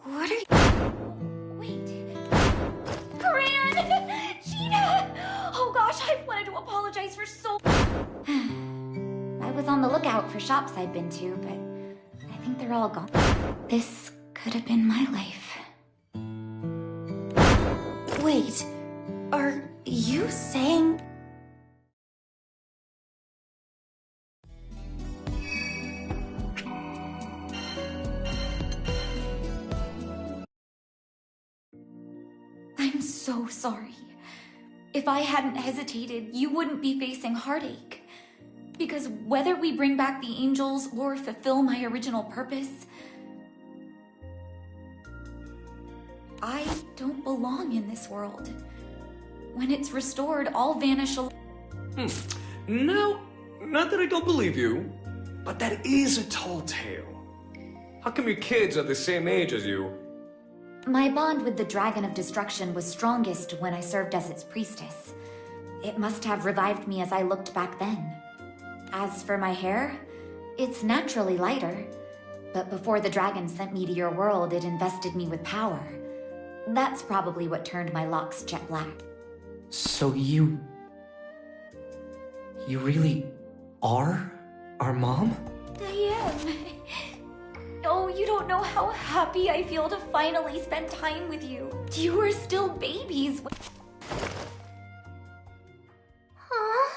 are you... Wait. Gran! Cheetah! Oh gosh, I've wanted to apologize for so... I was on the lookout for shops I'd been to, but I think they're all gone. This could have been my life. Wait, are you saying... I'm so sorry. If I hadn't hesitated, you wouldn't be facing heartache. Because whether we bring back the angels or fulfill my original purpose, I don't belong in this world. When it's restored, I'll vanish alone. No, not that I don't believe you, but that is a tall tale. How come your kids are the same age as you? My bond with the Dragon of Destruction was strongest when I served as its priestess. It must have revived me as I looked back then. As for my hair, it's naturally lighter. But before the dragon sent me to your world, it invested me with power. That's probably what turned my locks jet black. So you really are our mom? I am. Oh, you don't know how happy I feel to finally spend time with you. You are still babies. Huh?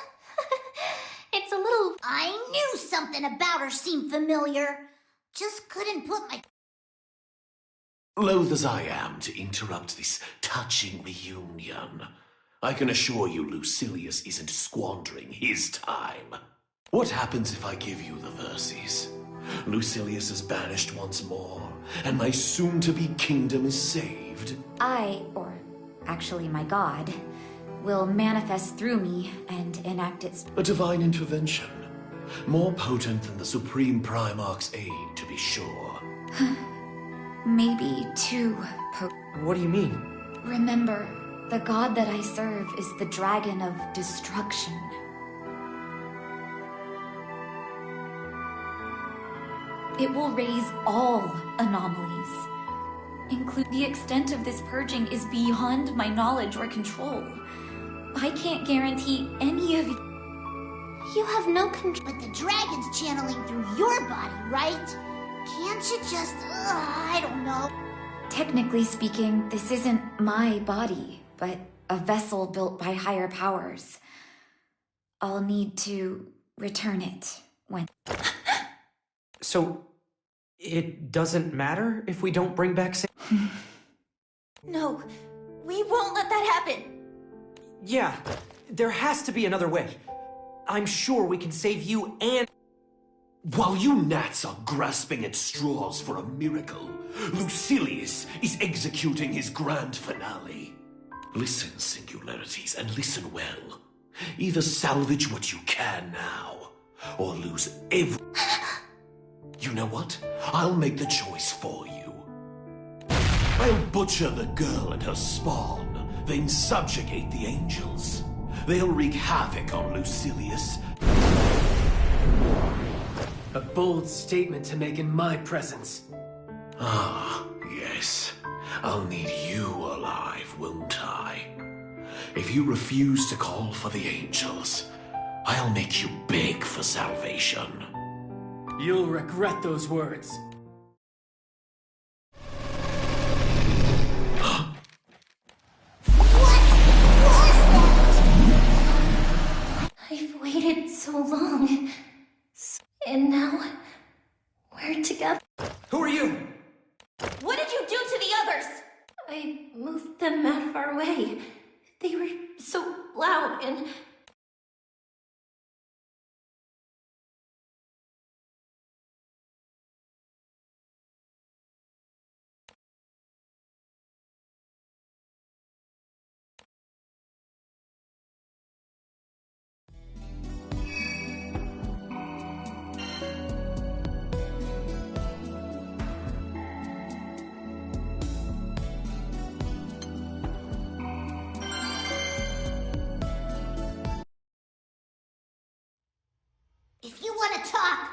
It's a little... I knew something about her seemed familiar. Just couldn't put my... Loath as I am to interrupt this touching reunion, I can assure you Lucilius isn't squandering his time. What happens if I give you the Verses? Lucilius is banished once more, and my soon-to-be kingdom is saved. or actually my god, will manifest through me and enact its... A divine intervention. More potent than the Supreme Primarch's aid, to be sure. Maybe too What do you mean? Remember, The god that I serve is the dragon of destruction. It will raise all anomalies. Include the extent of this purging is beyond my knowledge or control. I can't guarantee any of you. You have no control, but the dragon's channeling through your body, right? Can't you just, I don't know. Technically speaking, this isn't my body, but a vessel built by higher powers. I'll need to return it when... So, it doesn't matter if we don't bring back No, we won't let that happen. Yeah, there has to be another way. I'm sure we can save you and... While you gnats are grasping at straws for a miracle, Lucilius is executing his grand finale. Listen, singularities, and listen well. Either salvage what you can now, or lose every... You know what? I'll make the choice for you. I'll butcher the girl and her spawn, then subjugate the angels. They'll wreak havoc on Lucilius. A bold statement to make in my presence. Ah, yes. I'll need you alive, won't I? If you refuse to call for the angels, I'll make you beg for salvation. You'll regret those words. I've waited so long. And now, we're together. Who are you? What did you do to the others? I moved them out of our way. They were so loud and... If you want to talk...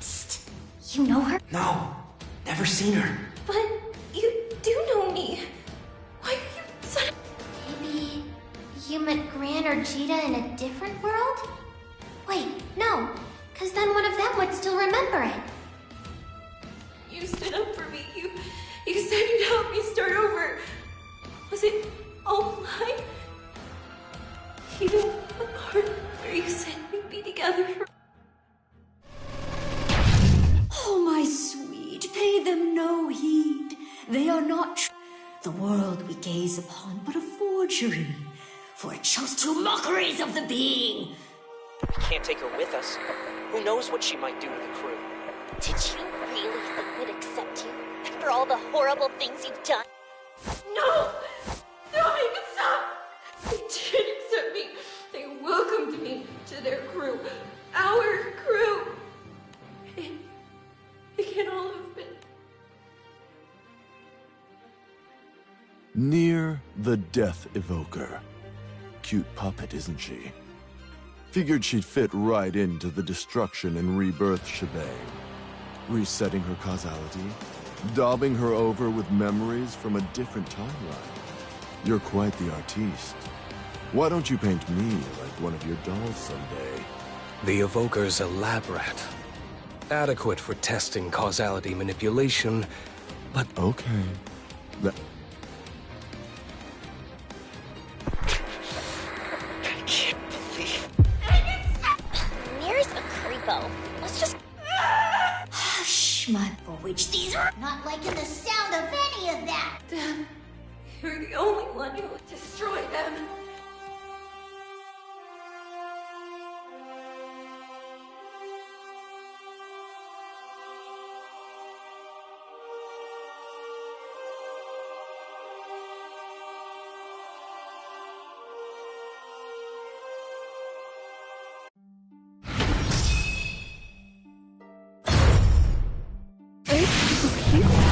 Psst. You know her? No, never seen her. But you do know me. Why are you so... Maybe you met Gran or Jita in a different world? Wait, no, because then one of them would still remember it. You stood up for me. You said you'd help me start over. Was it all mine? Even the part where you said we'd be together for... Oh, my sweet, pay them no heed. They are not the world we gaze upon, but a forgery. For it shows true mockeries of the being. We can't take her with us. Who knows what she might do with the crew? Did you really think we'd accept you after all the horrible things you've done? No! No, make it stop! They did accept me. They welcomed me to their crew. Our crew. It can all have been... Near the Death Evoker. Cute puppet, isn't she? Figured she'd fit right into the destruction and rebirth shebang. Resetting her causality, daubing her over with memories from a different timeline. You're quite the artiste. Why don't you paint me like one of your dolls someday? The Evoker's a lab rat. Adequate for testing causality manipulation, but... Okay. I can't believe... Mir's a creepo. Let's just... Hush, my for which these are... Not liking the sound of any of that. Dad, you're the only one who would destroy them. It's so cute.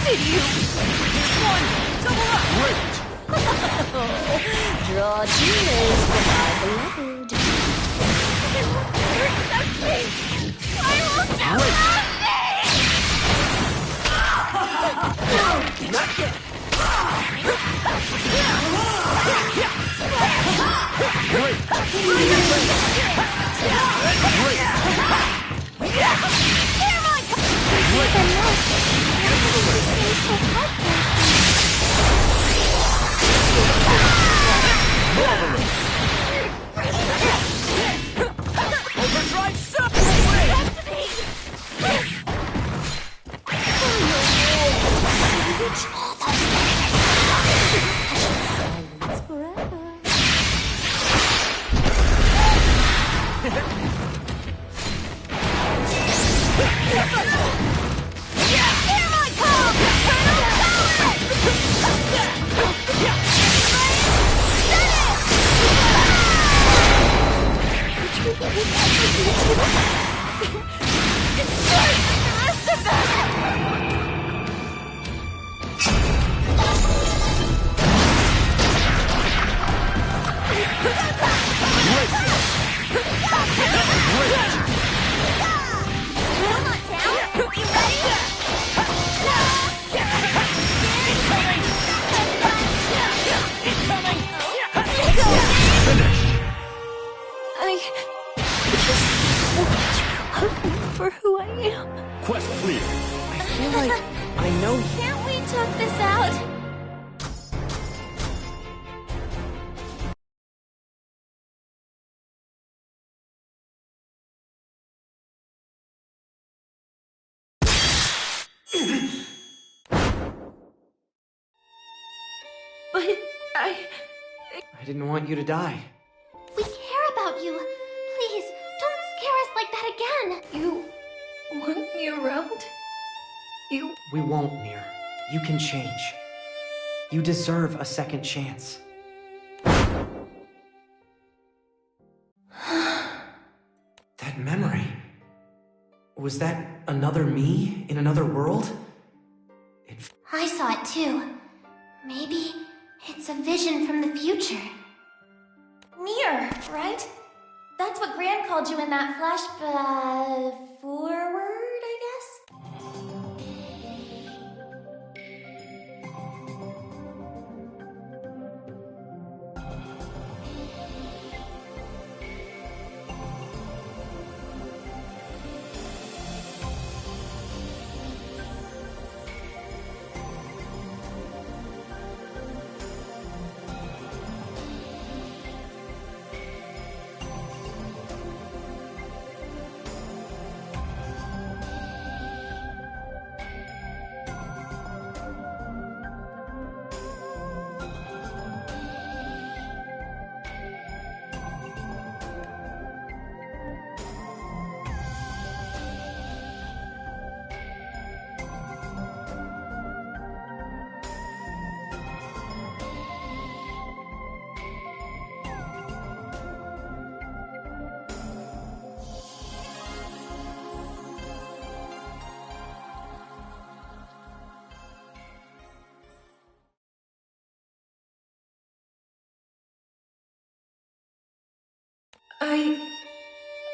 see you! One! Double up! Great! Draw tears for my beloved. Accept me! I will never love me! Not yet! Great! Overdrive sub! Silence forever. Here I come! Eternal power! It's just like the rest of them! Come on, down! You ready? I just want you to love me for who I am. Quest clear. I feel like I know you. Can't we talk this out? But I didn't want you to die. We care about you. Please, don't scare us like that again. you want me around? You... We won't, Mir. You can change. You deserve a second chance. That memory. Was that another me in another world? I saw it too. Maybe it's a vision from the future. Mir, right? That's what Gran called you in that forward, I guess?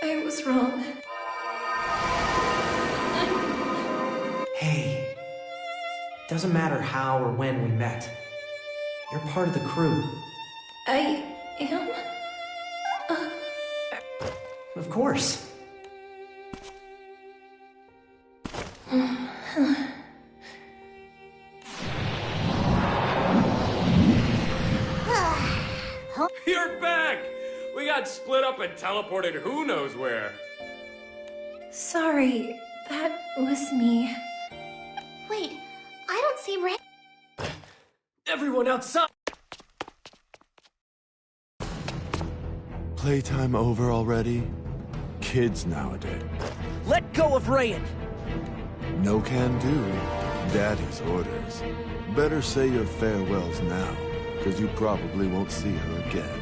I was wrong. Hey. Doesn't matter how or when we met. You're part of the crew. I am? Of course. You're back! We got split up and teleported who knows where. Sorry, that was me. Wait, I don't see Ray. Everyone outside! Playtime over already? Kids nowadays. Let go of Rayan! No can do. Daddy's orders. Better say your farewells now, because you probably won't see her again.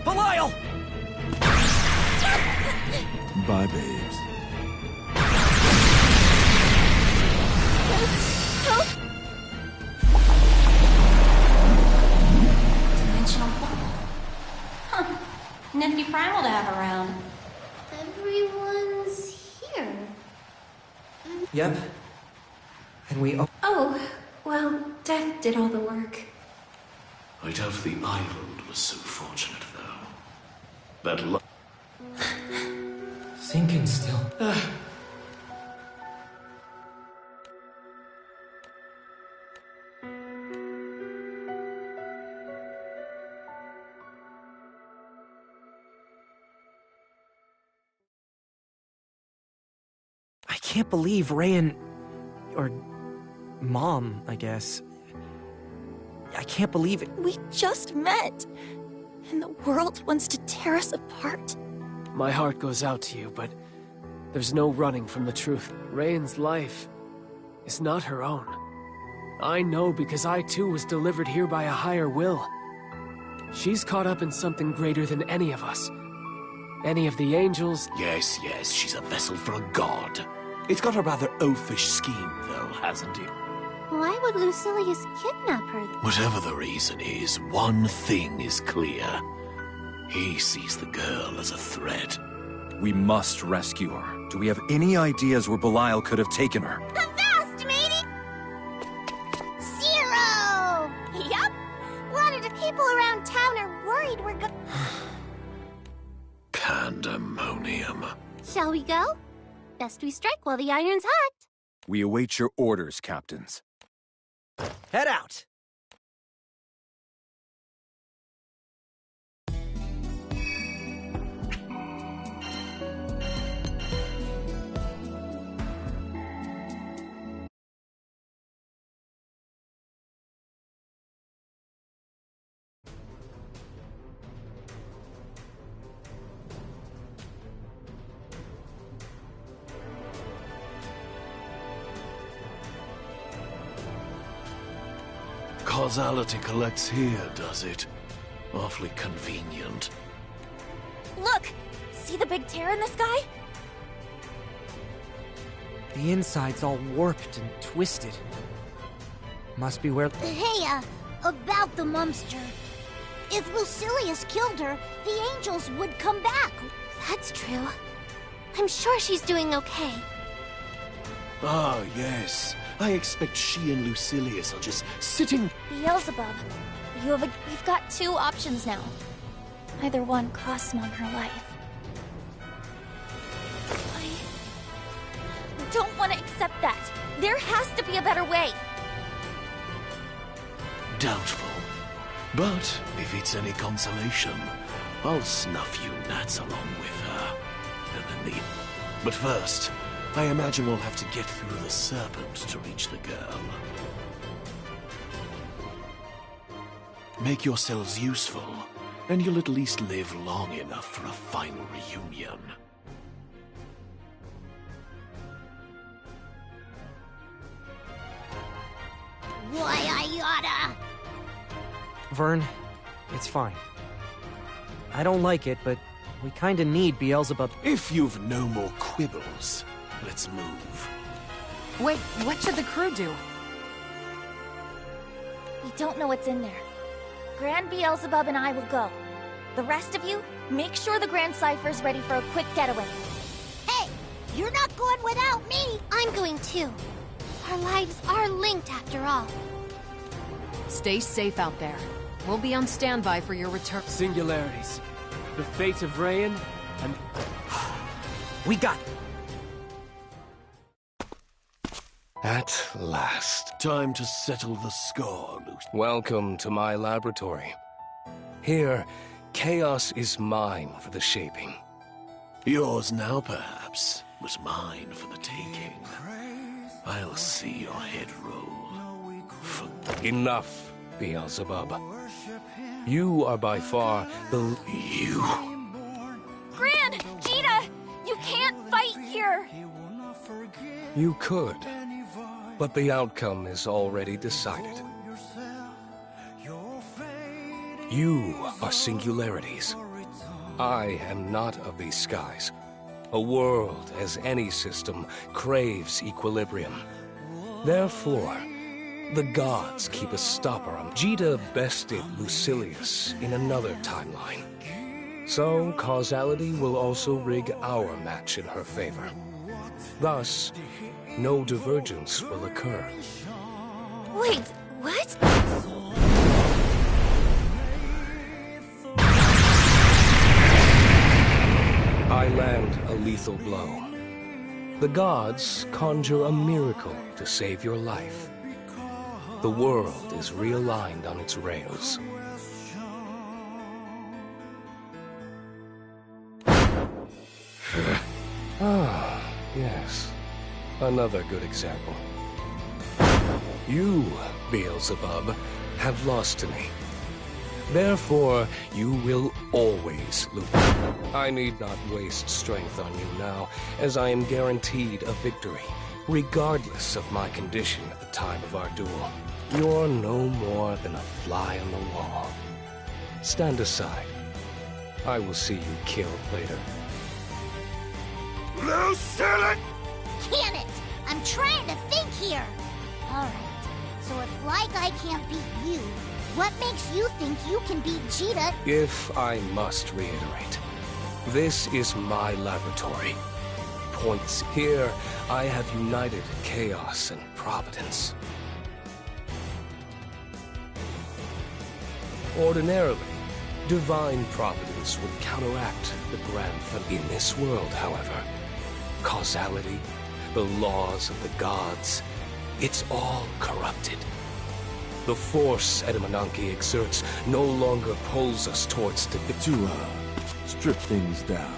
Belial! Bye, babes. Help! Yep. And we... Oh, well, Death did all the work. I doubt the island was so fortunate, though. That luck. Sinking still. I can't believe Rayan... or... Mom, I guess. I can't believe it. We just met, and the world wants to tear us apart. My heart goes out to you, but there's no running from the truth. Rayan's life is not her own. I know because I too was delivered here by a higher will. She's caught up in something greater than any of us. Any of the angels... Yes, she's a vessel for a god. It's got a rather oafish scheme, though, hasn't it? Why would Lucilius kidnap her? Whatever the reason is, one thing is clear. He sees the girl as a threat. We must rescue her. Do we have any ideas where Belial could have taken her? Avast, matey! 0! Yup! A lot of the people around town are worried we're go- Pandemonium. Shall we go? Best we strike while the iron's hot. We await your orders, captains. Head out! Causality collects here, does it? Awfully convenient. Look! See the big tear in the sky? The inside's all warped and twisted. Must be where... Hey, about the monster. If Lucilius killed her, the angels would come back. That's true. I'm sure she's doing okay. Ah, yes. I expect she and Lucilius are just sitting... Beelzebub, we've got two options now. Either one costs Mom her life. I don't want to accept that. There has to be a better way. Doubtful. But if it's any consolation, I'll snuff you gnats along with her. And then But first, I imagine we'll have to get through the serpent to reach the girl. Make yourselves useful, and you'll at least live long enough for a final reunion. Why, I oughta... Vern, it's fine. I don't like it, but we kinda need Beelzebub. If you've no more quibbles, let's move. Wait, what should the crew do? We don't know what's in there. Grand Beelzebub and I will go. The rest of you, make sure the Grand Cypher's ready for a quick getaway. Hey, you're not going without me. I'm going too. Our lives are linked after all. Stay safe out there. We'll be on standby for your return. Singularities. The fate of Rayan, and... We got it! At last. Time to settle the score, Luke. Welcome to my laboratory. Here, chaos is mine for the shaping. Yours now, perhaps, but mine for the taking. I'll see your head roll. Enough, Beelzebub. You are by far the... You? Gran! Jita! You can't fight here! You could, but the outcome is already decided. You are singularities. I am not of these skies. A world, as any system, craves equilibrium. Therefore, the gods keep a stopper on... Jita bested Lucilius in another timeline. So, causality will also rig our match in her favor. Thus, no divergence will occur. Wait, what? I land a lethal blow. The gods conjure a miracle to save your life. The world is realigned on its rails. Ah, yes. Another good example. You, Beelzebub, have lost to me. Therefore, you will always lose. I need not waste strength on you now, as I am guaranteed a victory, regardless of my condition at the time of our duel. You're no more than a fly on the wall. Stand aside. I will see you killed later. Lucilla! Can it? I'm trying to think here. Alright, so if Fly Guy can't beat you, what makes you think you can beat Cheetah? If I must reiterate, this is my laboratory. Points here, I have united chaos and providence. Ordinarily, divine providence would counteract the grand in this world, however. Causality, the laws of the gods, it's all corrupted. The force Edamananki exerts no longer pulls us towards the... To, strip things down.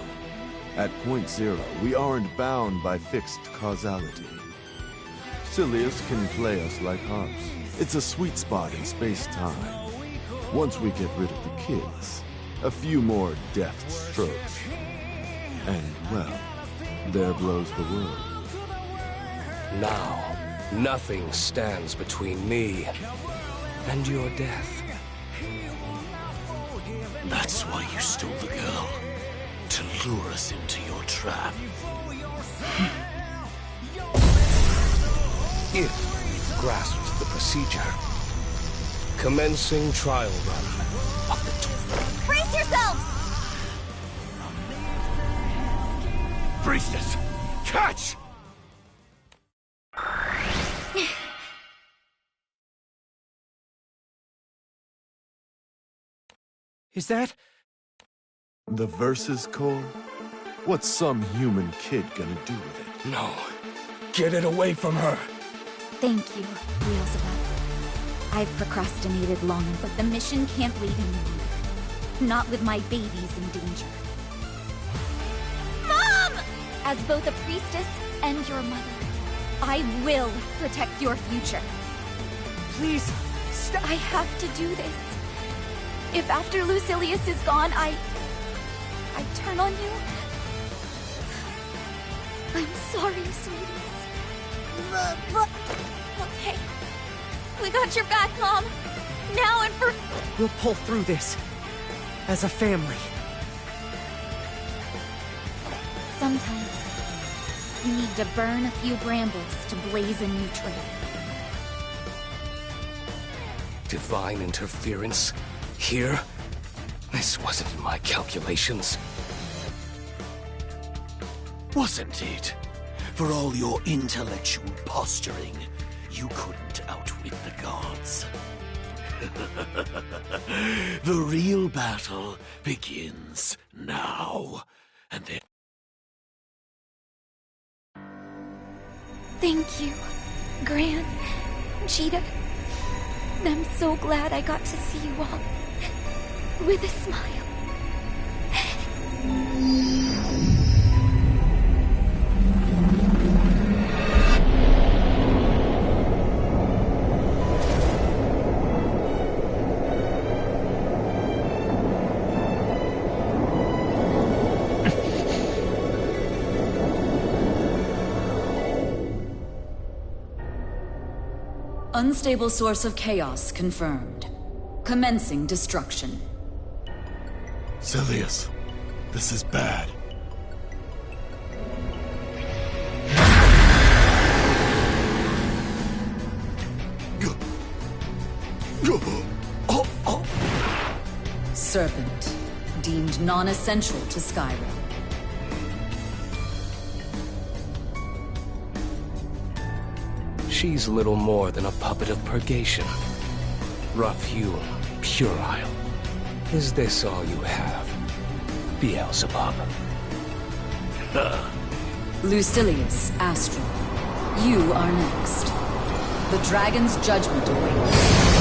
At point zero, we aren't bound by fixed causality. Silius can play us like harps. It's a sweet spot in space-time. Once we get rid of the kids, a few more deft strokes. And, well, there blows the world. Now, nothing stands between me and your death. That's why you stole the girl. To lure us into your trap. If you've grasped the procedure, commencing trial run of the... Brace yourselves! Priestess! Catch! Is that... The Versus Core? What's some human kid gonna do with it? No. Get it away from her! Thank you, Beelzebub. I've procrastinated long, but the mission can't wait any longer. Not with my babies in danger. Mom! As both a priestess and your mother, I will protect your future. Please, stop. I have to do this. If after Lucilius is gone, I turn on you, I'm sorry, sweeties. Okay. We got your back, Mom. Now and for... We'll pull through this. As a family. Sometimes, you need to burn a few brambles to blaze a new trail. Divine interference? Here? This wasn't in my calculations. Wasn't it? For all your intellectual posturing, you couldn't outwit the gods. The real battle begins now. And then... Thank you, Gran, Cheetah. I'm so glad I got to see you all with a smile. Unstable source of chaos confirmed. Commencing destruction. Silius, this is bad. Serpent, deemed non-essential to Skyrim. She's little more than a puppet of purgation. Rough-hewn, puerile. Is this all you have, Beelzebub? Lucilius, Astral, you are next. The dragon's judgment awaits.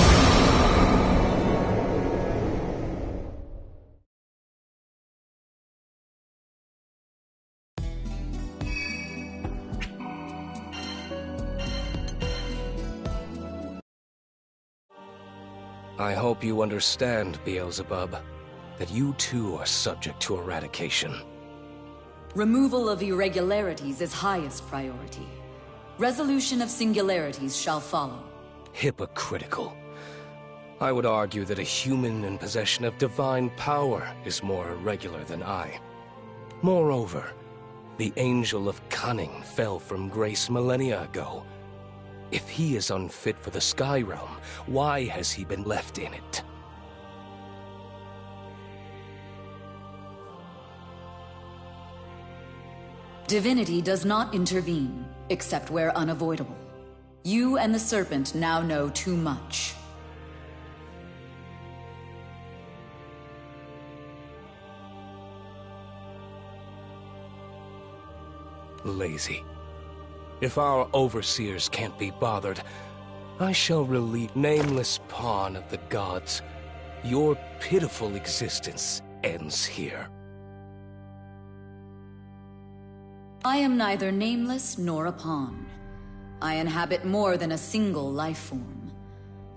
I hope you understand, Beelzebub, that you too are subject to eradication. Removal of irregularities is highest priority. Resolution of singularities shall follow. Hypocritical. I would argue that a human in possession of divine power is more irregular than I. Moreover, the Angel of Cunning fell from grace millennia ago. If he is unfit for the Sky Realm, why has he been left in it? Divinity does not intervene, except where unavoidable. You and the Serpent now know too much. Lazy. If our overseers can't be bothered, I shall relieve nameless pawn of the gods. Your pitiful existence ends here. I am neither nameless nor a pawn. I inhabit more than a single life form.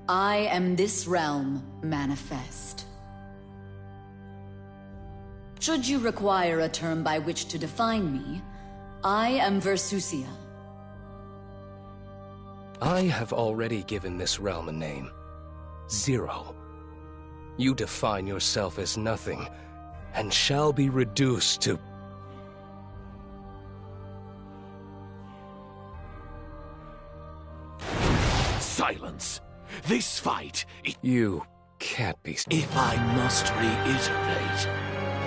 I am this realm manifest. Should you require a term by which to define me, I am Versusia. I have already given this realm a name. Zero. You define yourself as nothing, and shall be reduced to... Silence! This fight, You can't be... If I must reiterate,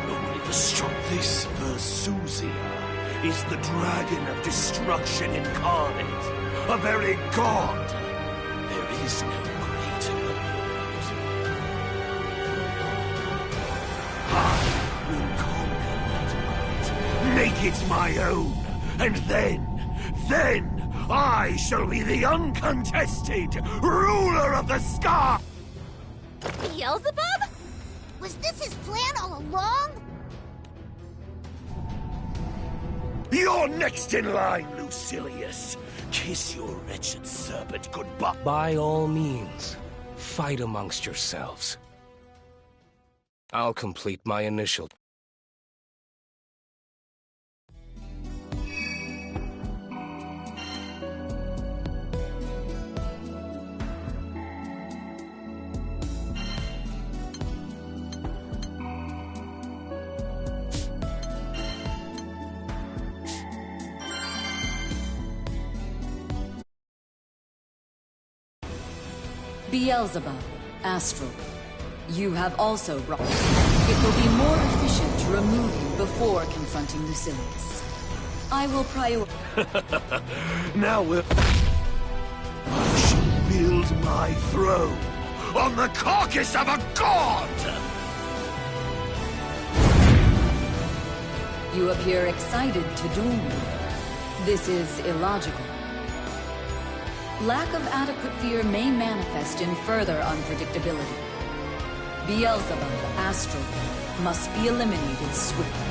only the strong... This Versusia is the dragon of destruction incarnate. A very god! There is no great in the world. I will conquer that might, make it my own, and then I shall be the uncontested ruler of the sky! Beelzebub? Was this his plan all along? You're next in line, Lucilius. Kiss your wretched serpent goodbye. By all means, fight amongst yourselves. I'll complete my initial... Beelzebub, Astral, you have also brought... It will be more efficient to remove you before confronting Lucilius. I will Now we'll... I shall build my throne on the carcass of a god! You appear excited to duel me. This is illogical. Lack of adequate fear may manifest in further unpredictability. Beelzebub, Astral, must be eliminated swiftly.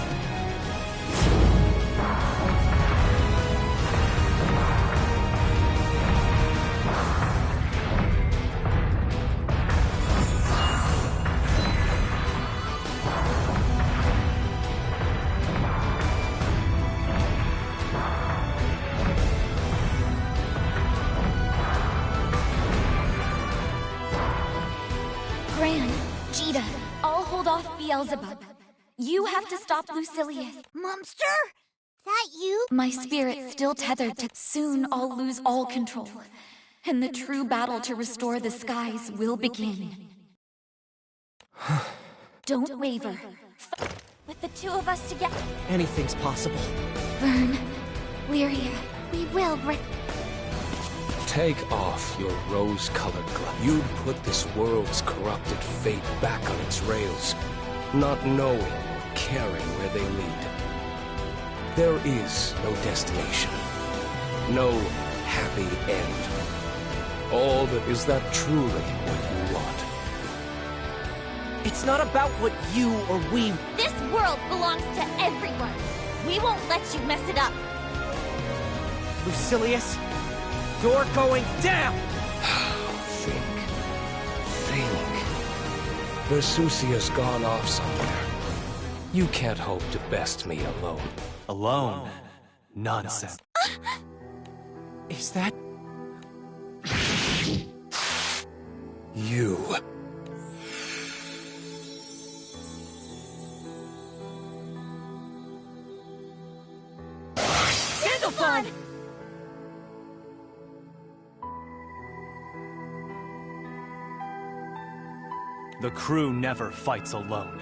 Beelzebub. You have to stop Lucilius. Monster? That you? My spirit's still tethered to... Soon I'll lose all control. And the true battle to restore the skies will begin. Don't waver. With the two of us together... Anything's possible. Vern, we're here. We will Take off your rose-colored glove. You'd put this world's corrupted fate back on its rails, not knowing or caring where they lead. There is no destination, no happy end. All that is that truly what you want. It's not about what you or we... This world belongs to everyone. We won't let you mess it up. Lucilius, you're going down! Think. Versusia's gone off somewhere. You can't hope to best me alone. Alone? Nonsense. Is that... You. Sandalphon! The crew never fights alone.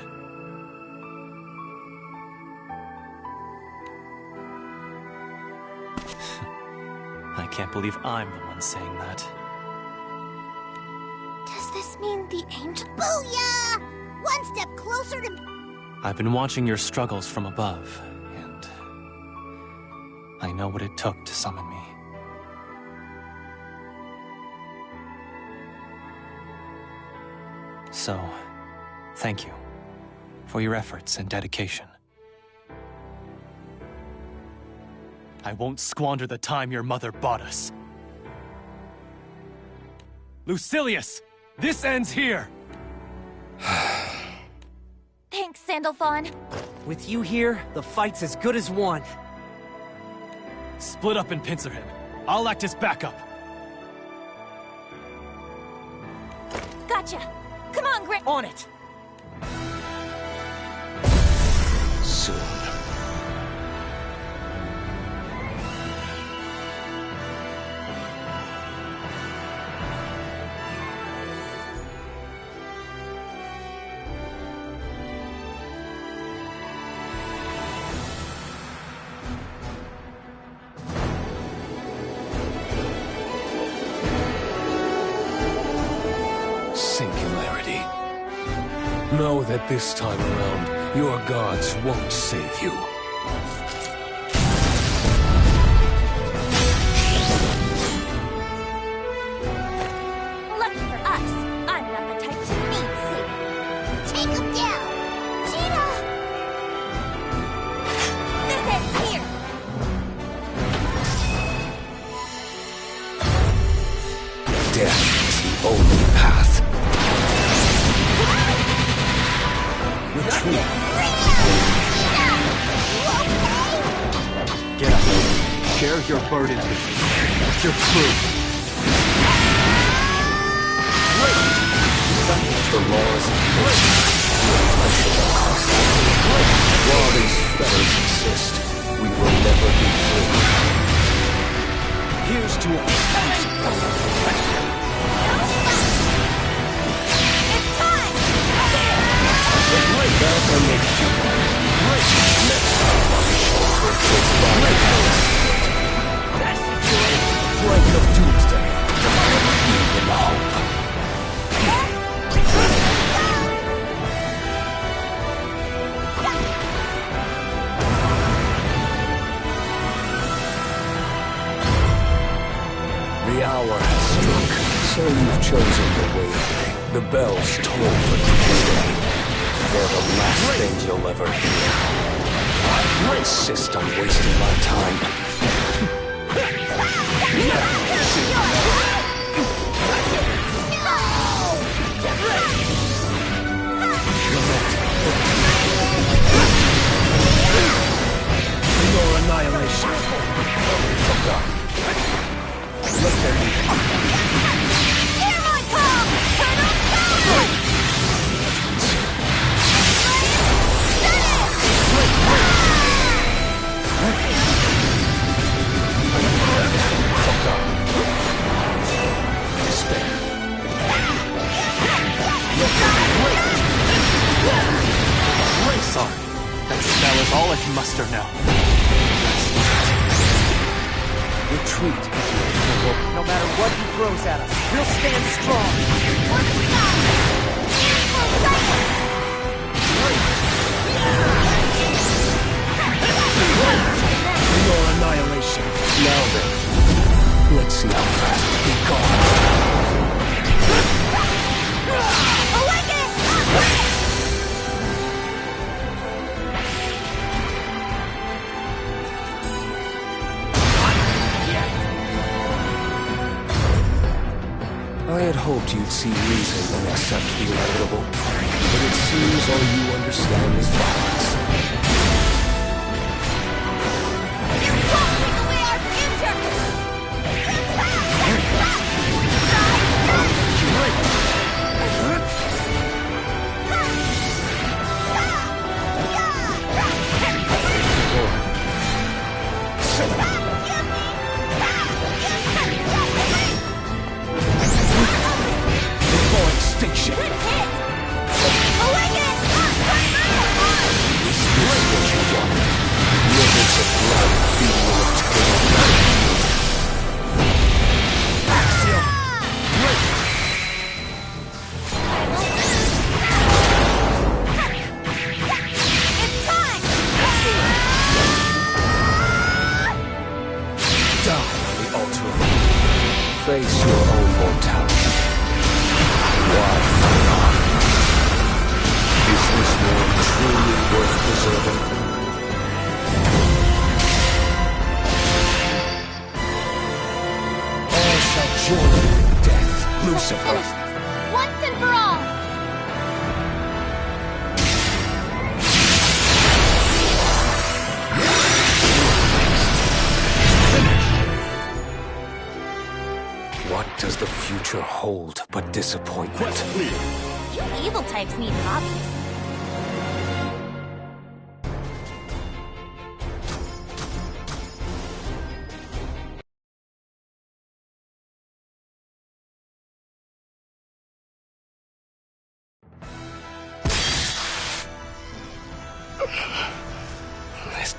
I can't believe I'm the one saying that. Does this mean the angel... Booyah! One step closer to... I've been watching your struggles from above, and... I know what it took to summon me. So, thank you for your efforts and dedication. I won't squander the time your mother bought us. Lucilius! This ends here! Thanks, Sandalphon. With you here, the fight's as good as won. Split up and pincer him. I'll act as backup. Gotcha. Come on, Grant. On it. Soon. Singularity. Know that this time around, your gods won't save you. Lucky for us, I'm not the type to need saving. Take him down! Cheetah! This ends here! Death is the only path. Retreat. Get up. Share your burdens with your crew. The laws of nature. While these fetters exist, we will never be free. Here's to our Blanket of doomsday. Even hope. The hour has struck, so you've chosen the way. The bells toll for today. They're the last things you'll ever hear. I insist on wasting my time. Your annihilation. Forgotten. Let them be. Here I come! Turtle power! Despair. Sorry. That spell is all I can muster now. Retreat if you evil. No matter what he throws at us, we'll stand strong. Your annihilation. Now then, let's see how fast we go. I had hoped you'd see reason and accept the inevitable, but it seems all you understand is violence. You won't take away our future! Before extinction! Good hit! Awaken! Is this what you want? Rivers of blood feeding your tail. Axiom! It's time! Die on the altar. Face your own mortality. Why fight on? Is this world truly worth preserving? All shall join you in death, Lucifer. Once and for all! What does the future hold but disappointment? You evil types need hobbies.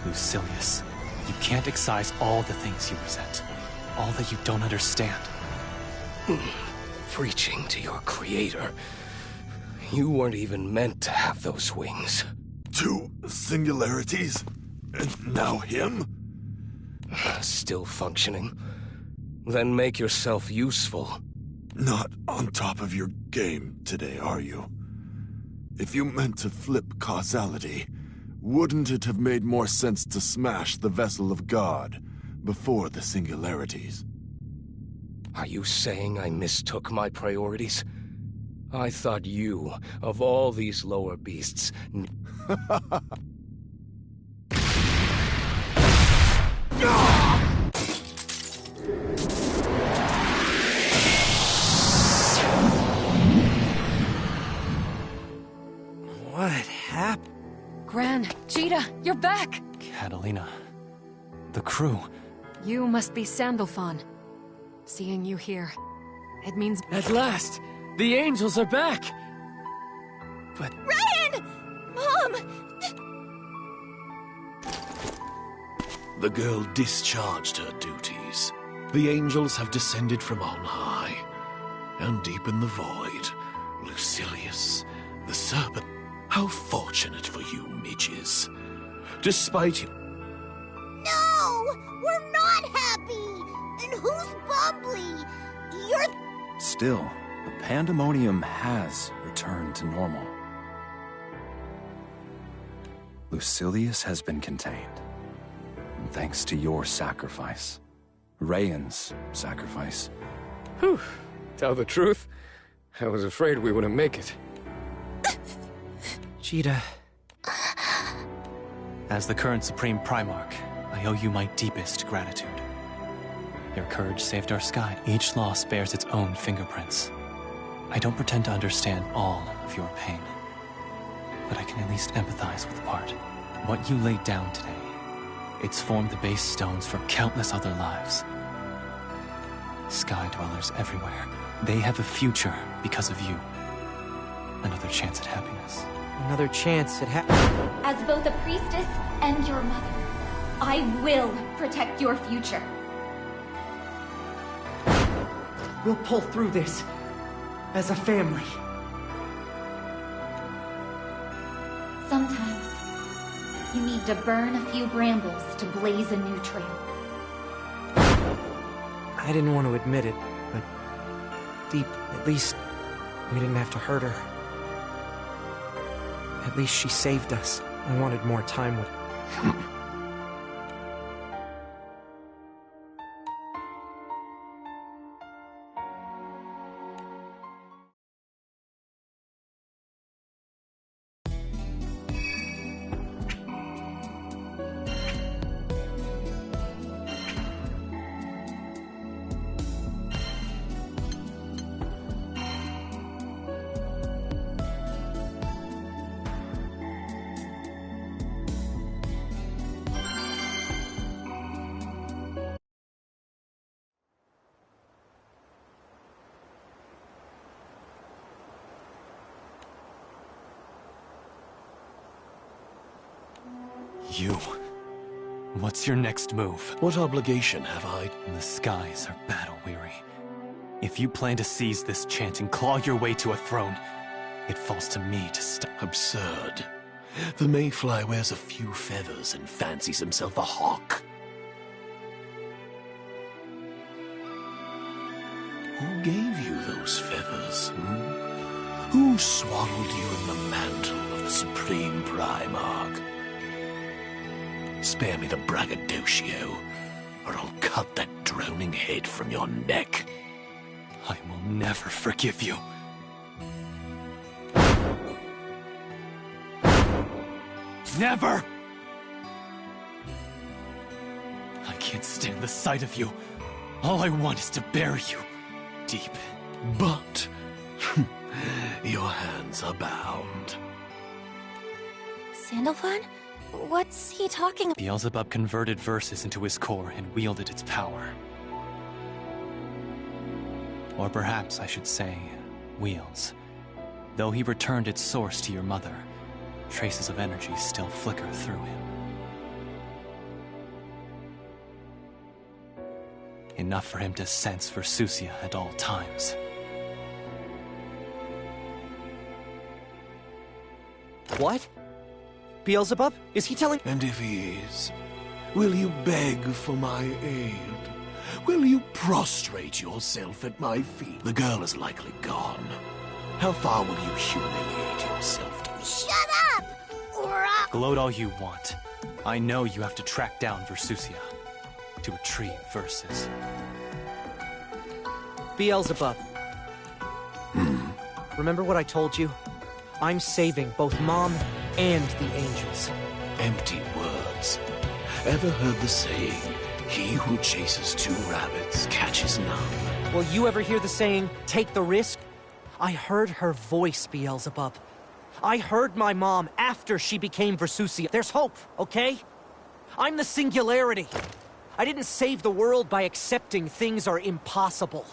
Lucilius, you can't excise all the things you resent. All that you don't understand. Preaching to your creator. You weren't even meant to have those wings. 2 singularities? And now him? Still functioning? Then make yourself useful. Not on top of your game today, are you? If you meant to flip causality, wouldn't it have made more sense to smash the vessel of God before the singularities? Are you saying I mistook my priorities? I thought you, of all these lower beasts... What happened? Gran, Cheetah, you're back! Catalina. The crew. You must be Sandalphon. Seeing you here, it means... At last! The angels are back! But... Ryan! Mom! The girl discharged her duties. The angels have descended from on high. And deep in the void, Lucilius, the serpent. How fortunate for you, midges. Despite you... No! We're not happy! And who's Bubbly? You're... Still, the pandemonium has returned to normal. Lucilius has been contained. And thanks to your sacrifice. Rayan's sacrifice. Whew. Tell the truth, I was afraid we wouldn't make it. Cheetah. As the current Supreme Primarch, I owe you my deepest gratitude. Your courage saved our sky. Each loss bears its own fingerprints. I don't pretend to understand all of your pain, but I can at least empathize with part. What you laid down today, it's formed the base stones for countless other lives. Sky dwellers everywhere. They have a future because of you. Another chance at happiness. Another chance at As both a priestess and your mother, I will protect your future. We'll pull through this. As a family. Sometimes, you need to burn a few brambles to blaze a new trail. I didn't want to admit it, but deep, at least we didn't have to hurt her. At least she saved us. I wanted more time with her. You. What's your next move? What obligation have I? The skies are battle-weary. If you plan to seize this chance and claw your way to a throne, it falls to me to stop. Absurd. The mayfly wears a few feathers and fancies himself a hawk. Who gave you those feathers? Who swaddled you in the mantle of the Supreme Primarch? Spare me the braggadocio, or I'll cut that droning head from your neck. I will never forgive you. Never! I can't stand the sight of you. All I want is to bury you deep. But your hands are bound. Sandalphon? What's he talking about? Beelzebub converted verses into his core and wielded its power. Or perhaps I should say, wields. Though he returned its source to your mother, traces of energy still flicker through him. Enough for him to sense Versusia at all times. What? Beelzebub? Is he telling— And if he is, will you beg for my aid? Will you prostrate yourself at my feet? The girl is likely gone. How far will you humiliate yourself to— Shut up! Or I'll— Gloat all you want. I know you have to track down Versusia to retrieve verses. Beelzebub. Remember what I told you? I'm saving both Mom and the angels. Empty words. Ever heard the saying, he who chases two rabbits catches none? Will you ever hear the saying, take the risk? I heard her voice, Beelzebub. I heard my mom after she became Versusia. There's hope, okay? I'm the Singularity. I didn't save the world by accepting things are impossible.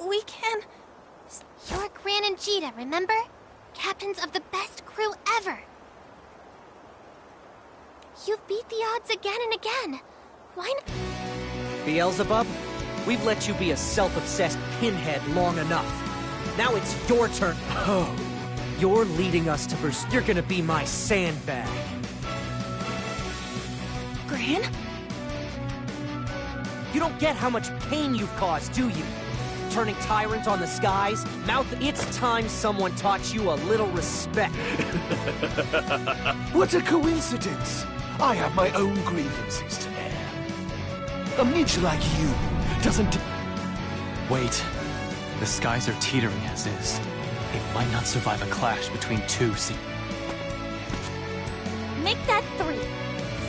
We can... You're Gran and Jita, remember? Captains of the best crew ever. You've beat the odds again and again. Why not? Beelzebub, we've let you be a self-obsessed pinhead long enough. Now it's your turn. Oh, you're leading us to Versusia. You're gonna be my sandbag. Gran? You don't get how much pain you've caused, do you? Turning tyrant on the skies, it's time someone taught you a little respect. What a coincidence! I have my own grievances to air. A midge like you doesn't... Wait. The skies are teetering as is. It might not survive a clash between two Make that 3.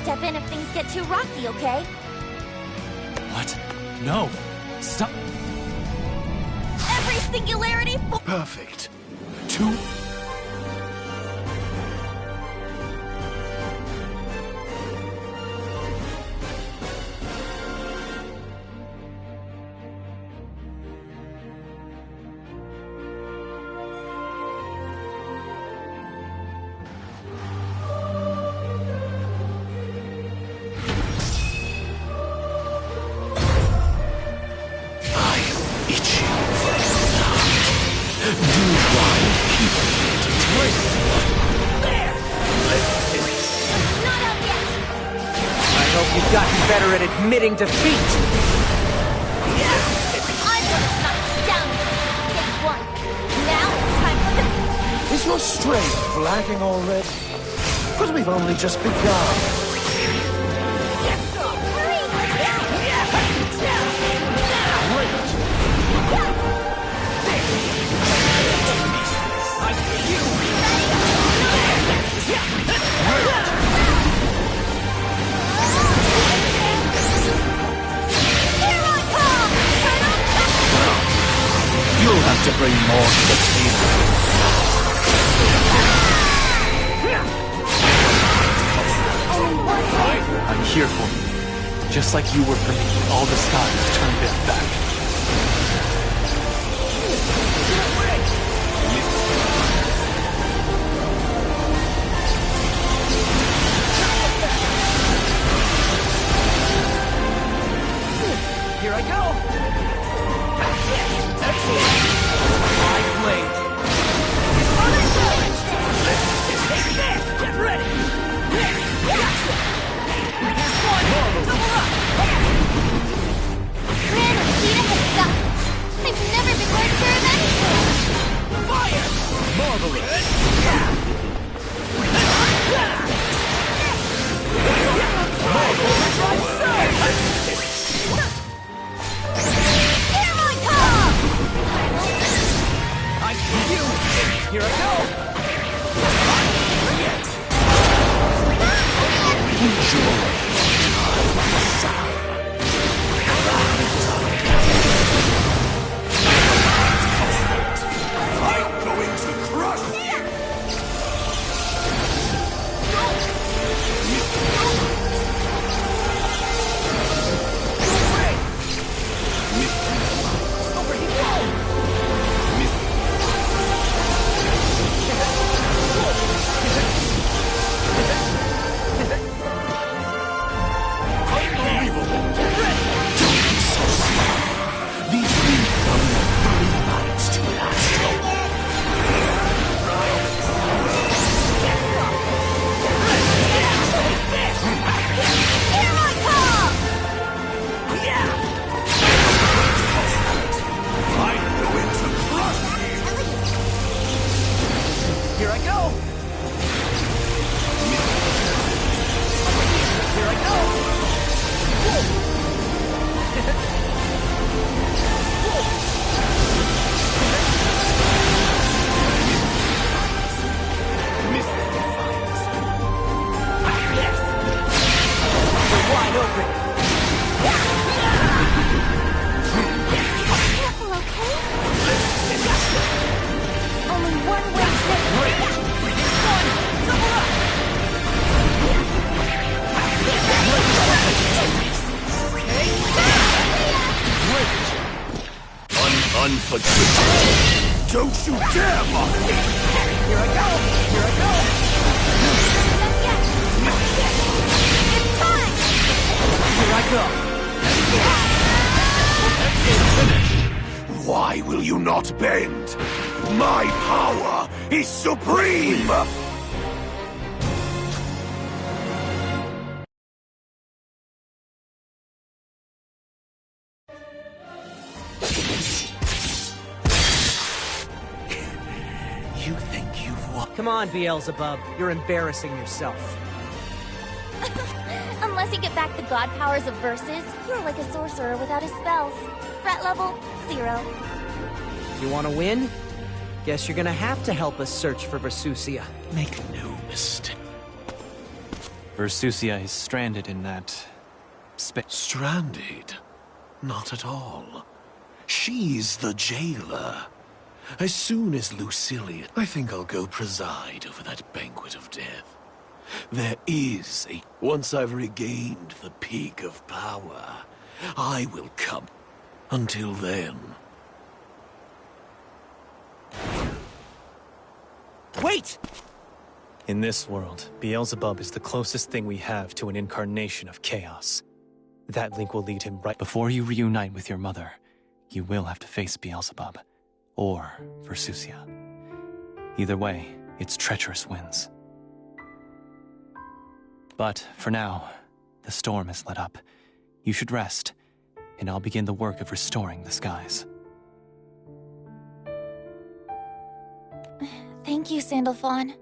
Step in if things get too rocky, okay? What? No! Stop! Every Singularity... Perfect. 2... You've gotten better at admitting defeat! I'm gonna knock you down. Take one. Now it's time for the... Is your strength flagging already? But we've only just begun. You'll have to bring more to the table. I'm here for you. Just like you were for me, all the skies turned their back. Here I go! My blade! Get ready! Here's one! Double up! Gran and Vita have got it. I've never been more sure of anything. Fire! Marvelous! Here I come! I see you! Here I go! I'm going to crush you! Here I go! Here I go! We're wide open! Careful, okay? Only one way to get Unforgivable! Don't you dare mock me! Here I go! Here I go! It's time! Here I go! Why will you not bend? My power is supreme! You think you've won? Come on, Beelzebub. You're embarrassing yourself. Unless you get back the god powers of verses, you're like a sorcerer without his spells. Threat level, 0. You want to win? Guess you're gonna have to help us search for Versusia. Make no mistake. Versusia is stranded in that... space. Stranded? Not at all. She's the jailer. As soon as Lucilian, I think I'll go preside over that banquet of death. There is a... Once I've regained the peak of power, I will come. Until then... Wait! In this world, Beelzebub is the closest thing we have to an incarnation of chaos. That link will lead him right... Before you reunite with your mother, you will have to face Beelzebub. Or Versusia. Either way, its treacherous wins. But, for now, The storm has let up. You should rest, and I'll begin the work of restoring the skies. Thank you, Sandalphon.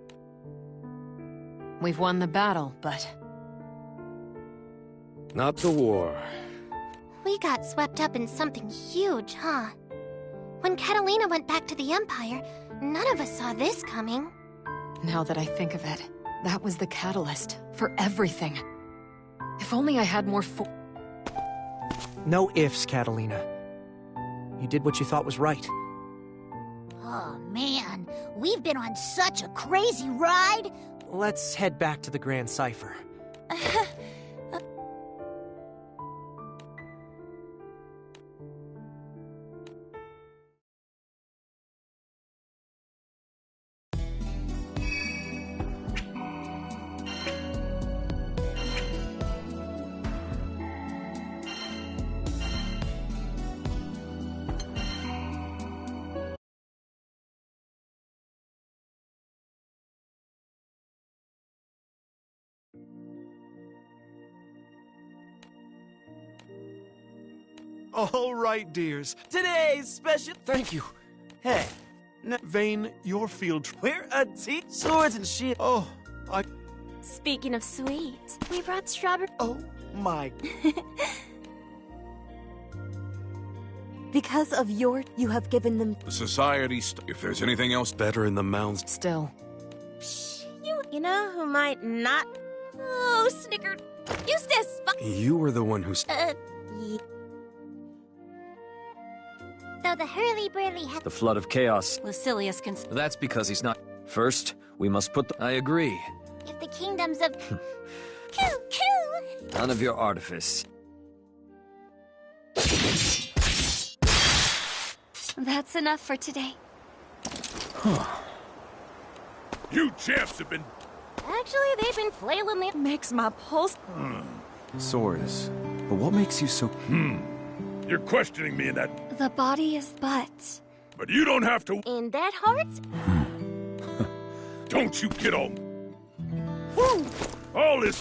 We've won the battle, but... Not the war. We got swept up in something huge, huh? When Catalina went back to the Empire, none of us saw this coming. Now that I think of it, that was the catalyst for everything. If only I had more No ifs, Catalina. You did what you thought was right. Oh man, we've been on such a crazy ride! Let's head back to the Grand Cipher. All right, dears. Today's special... Thank you. Hey. Vane, your field... We're a team. Swords and shit. Oh, Speaking of sweets, we brought strawberry... Oh, my... Because of you have given them... The society... If there's anything else better in the mouths... Still. You know who might not... Oh, snickered. Eustace! You were the one who... Though the hurly-burly The flood of chaos. Lucilius can... That's because he's not... First, we must put the... I agree. If the kingdoms of... Coo! None of your artifice. That's enough for today. You champs have been... Actually, they've been flailing me. Makes my pulse... Swords. But what makes you so... You're questioning me in that... The body is but... But you don't have to... And that hurts? Don't you get all... Woo! All this...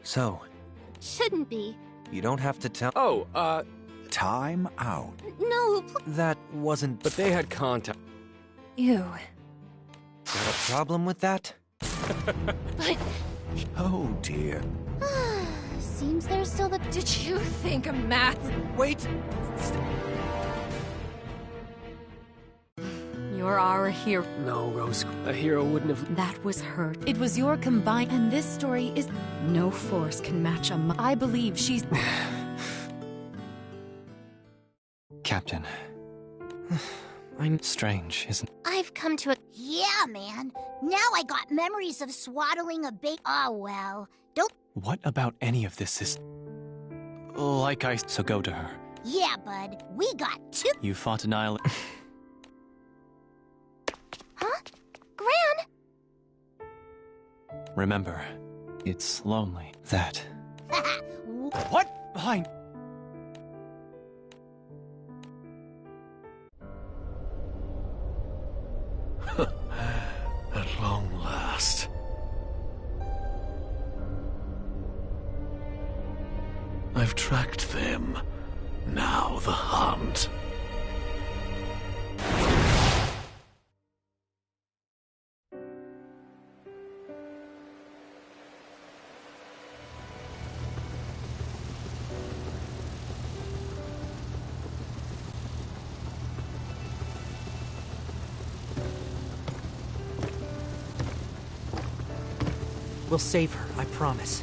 So, Shouldn't be. you don't have to tell... Oh, Time out. No, That wasn't... but they had contact. Ew. Got a problem with that? but... Oh, dear. Seems there's still the... Did you think a math... Wait! You're our hero. No, Rose. A hero wouldn't have... That was her. It was your combined... And this story is... No force can match a... I believe she's... Captain. I'm strange, isn't... I've come to a... Yeah, man. Now I got memories of swaddling a baby. Oh, well. Don't... What about any of this is... like I... So go to her. Yeah, bud. We got two... You fought Annihil... Huh? Gran? Remember, it's lonely. That... What? Behind... At long last. I've tracked them. Now the hunt. We'll save her, I promise.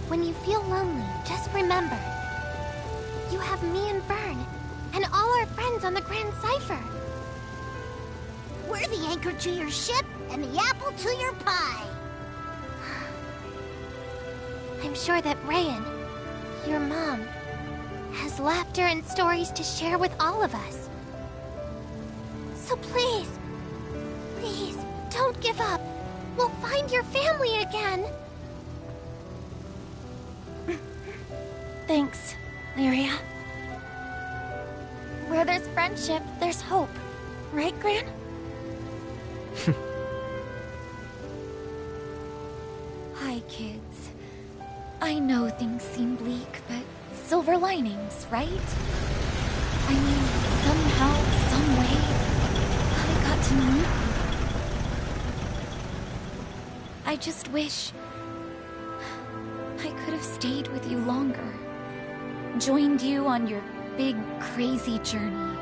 When you feel lonely, just remember. You have me and Vern, and all our friends on the Grand Cipher. We're the anchor to your ship and the apple to your pie. I'm sure that Rayan, your mom, has laughter and stories to share with all of us. So please, please, don't give up. We'll find find your family again. Thanks, Lyria. Where there's friendship, there's hope. Right, Gran? Hi, kids. I know things seem bleak, but silver linings, right? I mean, somehow, some way, I got to meet you. I just wish I could have stayed with you longer. Joined you on your big, crazy journey.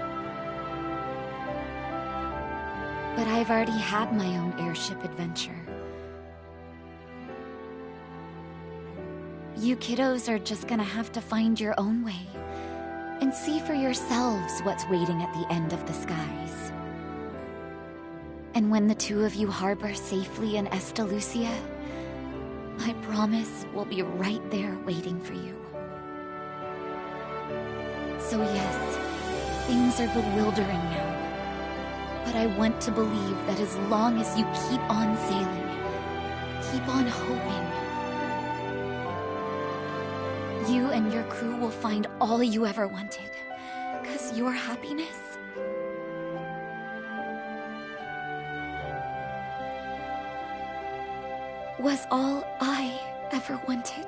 But I've already had my own airship adventure. You kiddos are just gonna have to find your own way and see for yourselves what's waiting at the end of the skies. And when the two of you harbor safely in Estalucia, I promise we'll be right there waiting for you. So yes, things are bewildering now. But I want to believe that as long as you keep on sailing, keep on hoping, you and your crew will find all you ever wanted. 'Cause your happiness was all I ever wanted.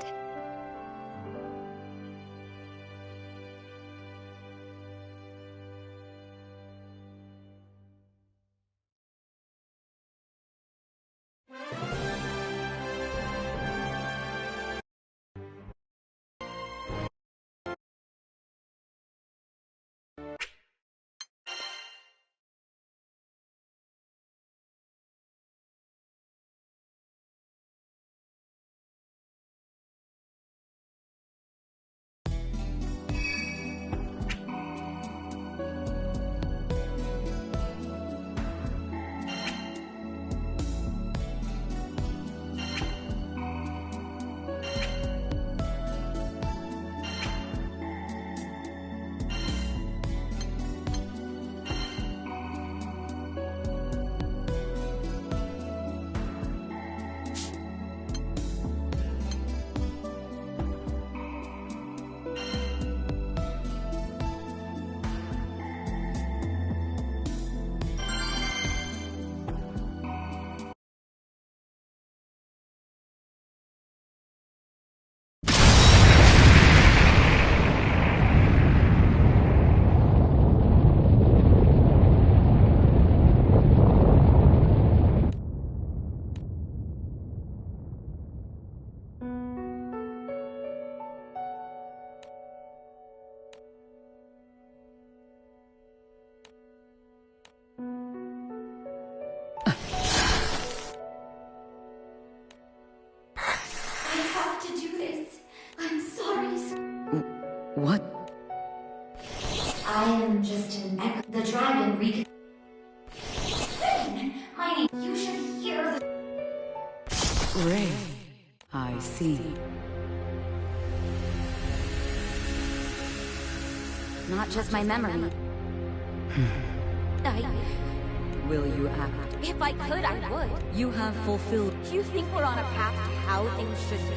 What? I am just an echo. The dragon my name. You should hear the... Ray. I see. Not just my memory. Will you act? If I could, I would. You have fulfilled. You think we're on a path to how things should be?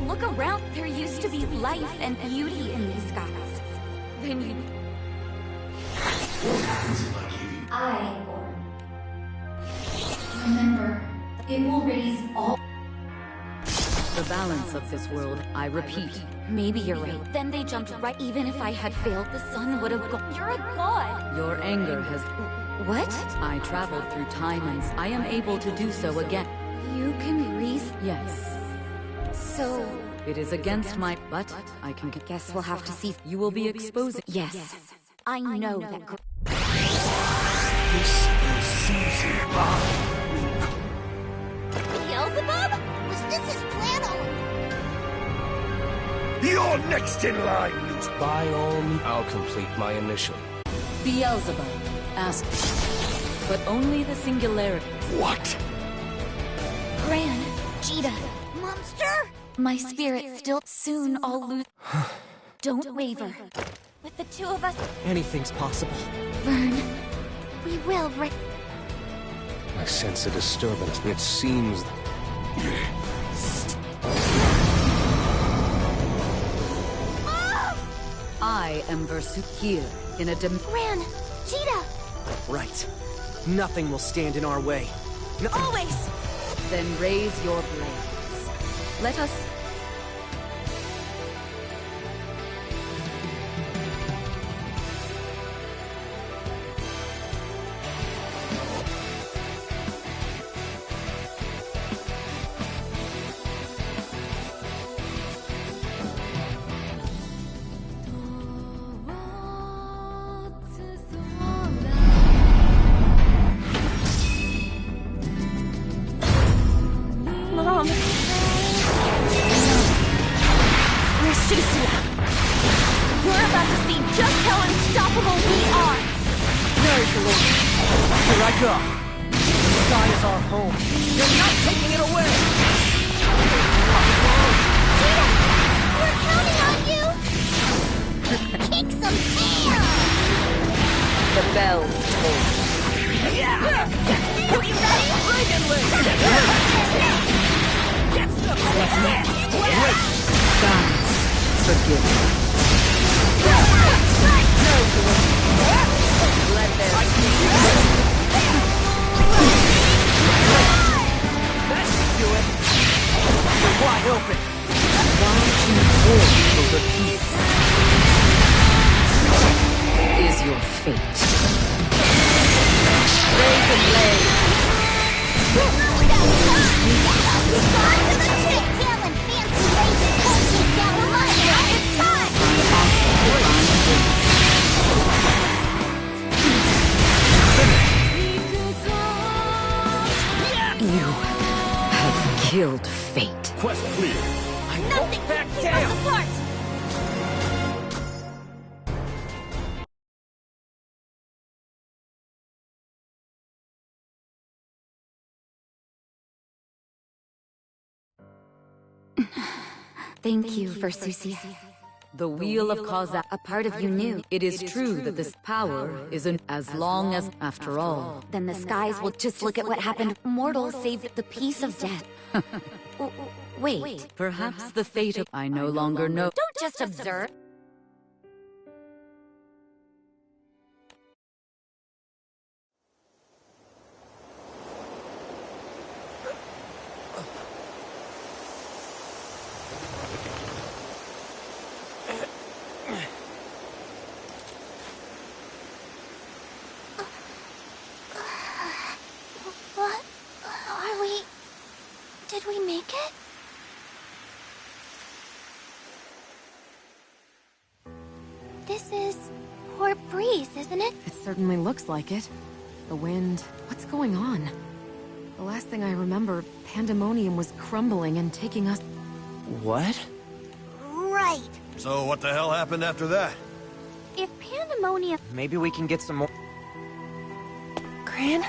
Look around. There used to be life and beauty in these skies. Then you... What happens if I give you... Remember, it will raise all... The balance of this world, I repeat. Maybe you're right. Then they jumped right. Even if I had failed, the sun would have gone. You're a god! Your anger has... What? I traveled through time and I am able to do so again. You can Yes. So... It is against my... But I can... Guess we'll have to see. You will be exposing... Yes. I know that... This is Susie Beelzebub? Was this his plan all along? You're next in line, Luke. By all means, I'll complete my initial. Beelzebub. Ask. But only the singularity. What? Gran, Jita, Monster? my spirit still soon I'll lose. Don't waver. With the two of us... Anything's possible. Vern, we will I sense a disturbance. It seems I am Versu here in a Gran! Cheetah! Right. Nothing will stand in our way. Always! Then raise your blades. Let us... Mom! Where's Susia? You're about to see just how unstoppable we are! Praise the Lord. Here I go. The sky is our home. You're not taking it away! Cheetah! We're counting on you! Kick some tail! The bells toll. Are you ready? Get some! Skies, forgive me. Let there That should do it. You're wide open. Why choose war over peace? Is your fate. Raise the blade. You have killed fate. Quest clear. I won't back down. Thank you for Susia. The wheel of causa, A part of you knew. it is true that this power isn't as long as, after all. Then the skies will just look at what happened. Mortals saved the peace of death. Wait. Perhaps the fate of... I no longer know. Don't just observe. What are we... Did we make it? This is Port Breeze, isn't it? It certainly looks like it. The wind... What's going on? The last thing I remember, Pandemonium was crumbling and taking us... What? Right. So what the hell happened after that? If Pandemonium... Maybe we can get some more... Gran?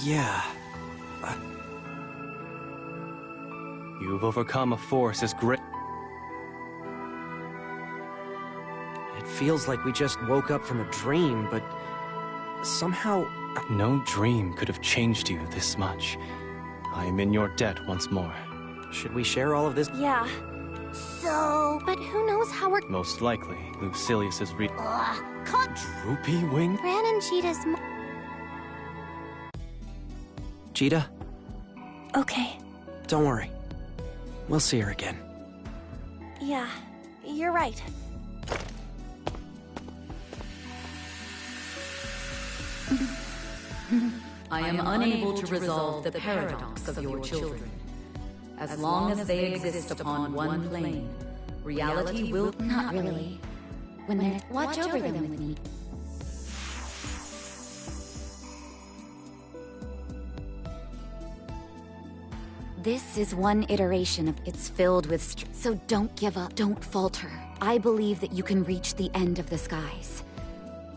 Yeah. You've overcome a force as great. It feels like we just woke up from a dream, but... somehow... No dream could have changed you this much. I am in your debt once more. Should we share all of this? Yeah. So... But who knows how we're... Most likely, Lucilius's Cut! droopy wing? Gran and Cheetah's... Cheetah, Okay. don't worry. We'll see her again. Yeah, you're right. I am unable to resolve the paradox of your children. As long as they exist upon one plane, reality will... Not really. When they're... Watch over them with me. This is one iteration of it's filled with so don't give up, don't falter. I believe that you can reach the end of the skies.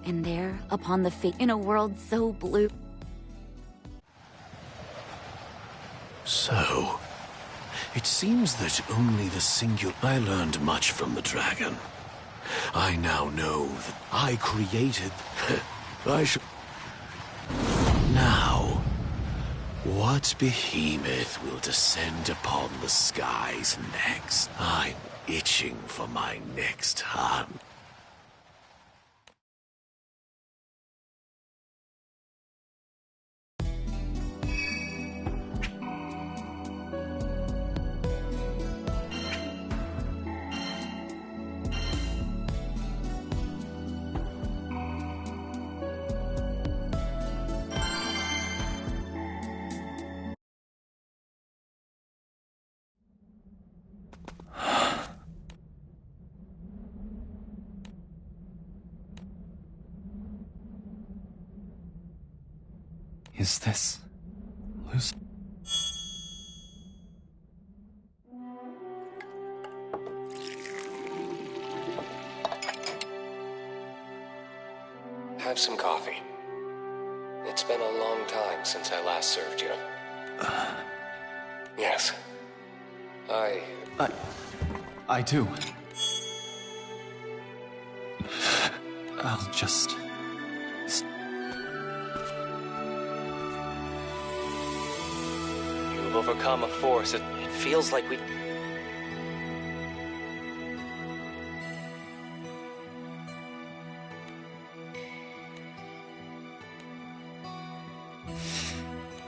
And there, upon the fate in a world so blue. So, it seems that only the singular... I learned much from the dragon. I now know that I created... I should... Now, What behemoth will descend upon the skies next? I'm itching for my next hunt. Is this... Lucy? Have some coffee. It's been a long time since I last served you. Yes. I do. I'll just... You've overcome a force. It feels like we...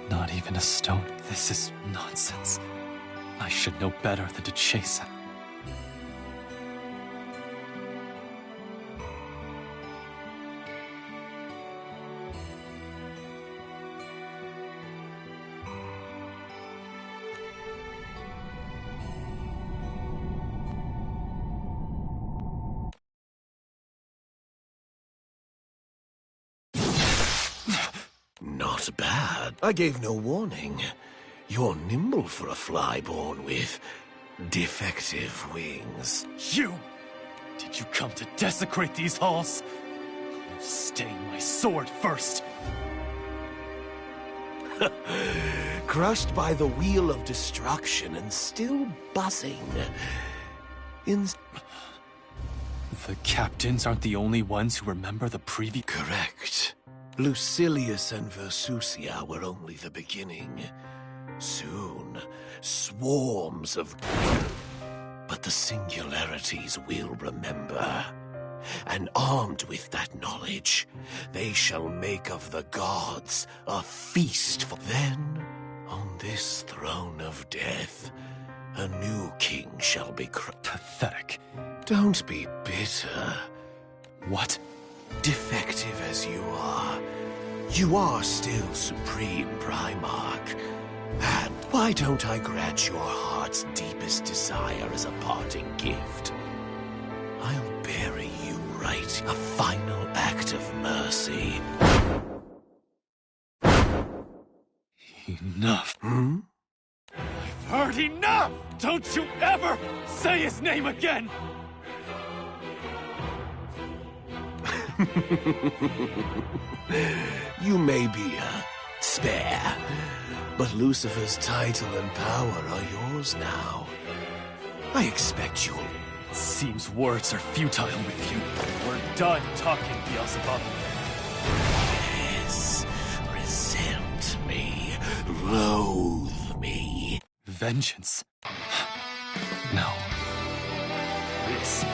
Not even a stone. This is nonsense. I should know better than to chase it. Not bad. I gave no warning. You're nimble for a fly born with defective wings. You! Did you come to desecrate these halls? You stain my sword first. Crushed by the wheel of destruction and still buzzing. The captains aren't the only ones who remember the previous... Correct. Lucilius and Versusia were only the beginning. Soon, swarms of... But the singularities will remember. And armed with that knowledge, they shall make of the gods a feast for... Then, on this throne of death, a new king shall be Pathetic. Don't be bitter. What? Defective as you are still Supreme Primarch. And why don't I grant your heart's deepest desire as a parting gift? I'll bury you right, a final act of mercy. Enough. I've heard enough! Don't you ever say his name again! You may be spare, but Lucifer's title and power are yours now. I expect you'll... Seems words are futile with you. We're done talking, Beelzebub. Yes. Resent me. Loathe me. Vengeance? No. This...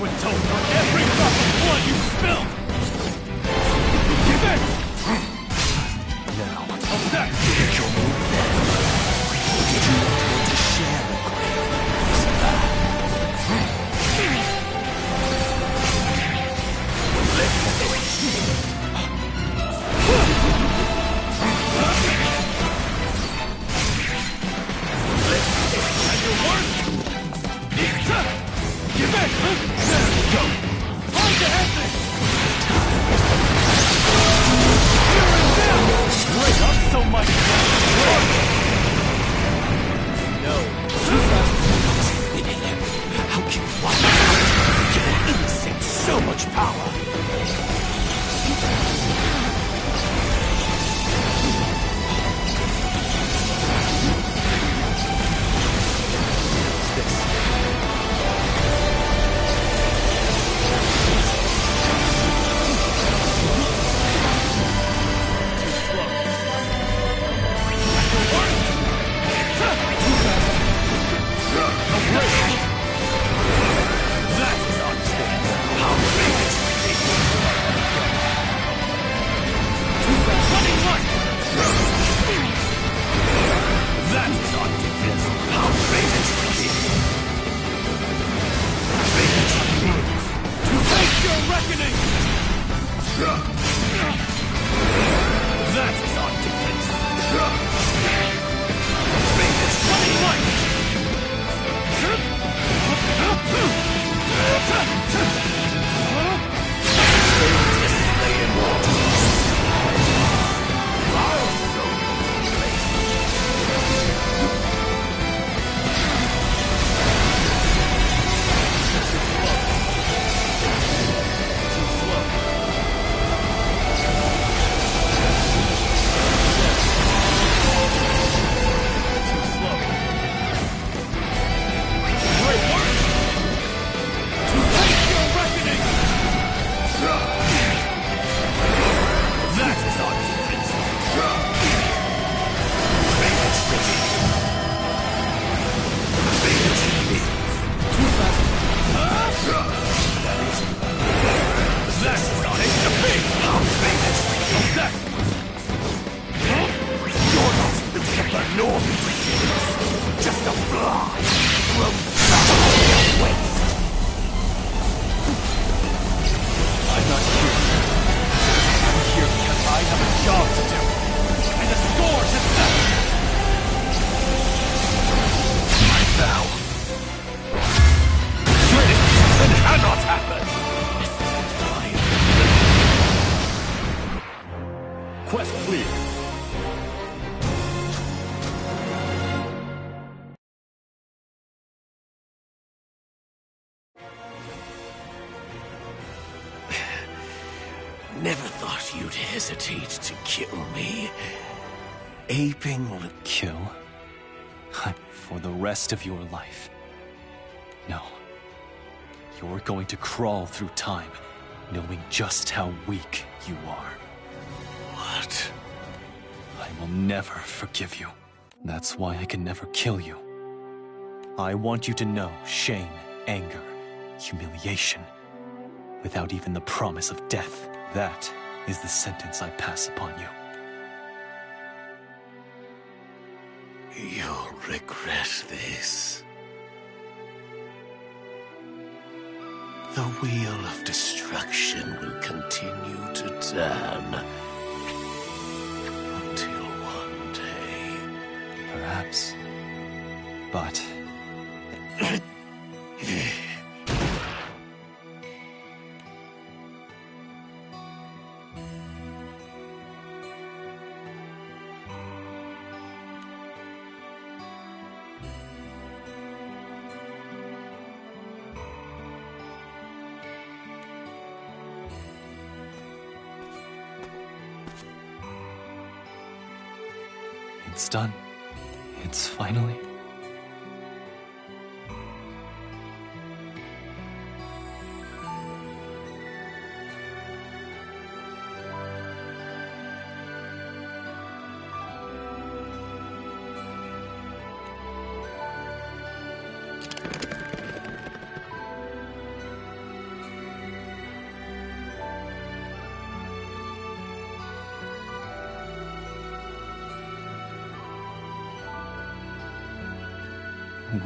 atone for every drop of blood you spilled! Give in! Now, how's that? Did you move then? Or did you want to share a grave At your worst? Give in! There we go! Time to end this! Never thought you'd hesitate to kill me. Aping... Kill? For the rest of your life. No. You're going to crawl through time, knowing just how weak you are. What? I will never forgive you. That's why I can never kill you. I want you to know shame, anger, humiliation, without even the promise of death. That is the sentence I pass upon you. You'll regret this. The wheel of destruction will continue to turn until one day. Perhaps. But... It's done. It's finally...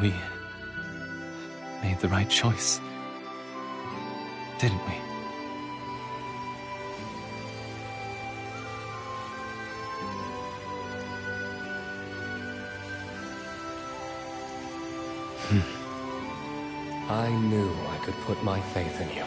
We made the right choice, didn't we? I knew I could put my faith in you.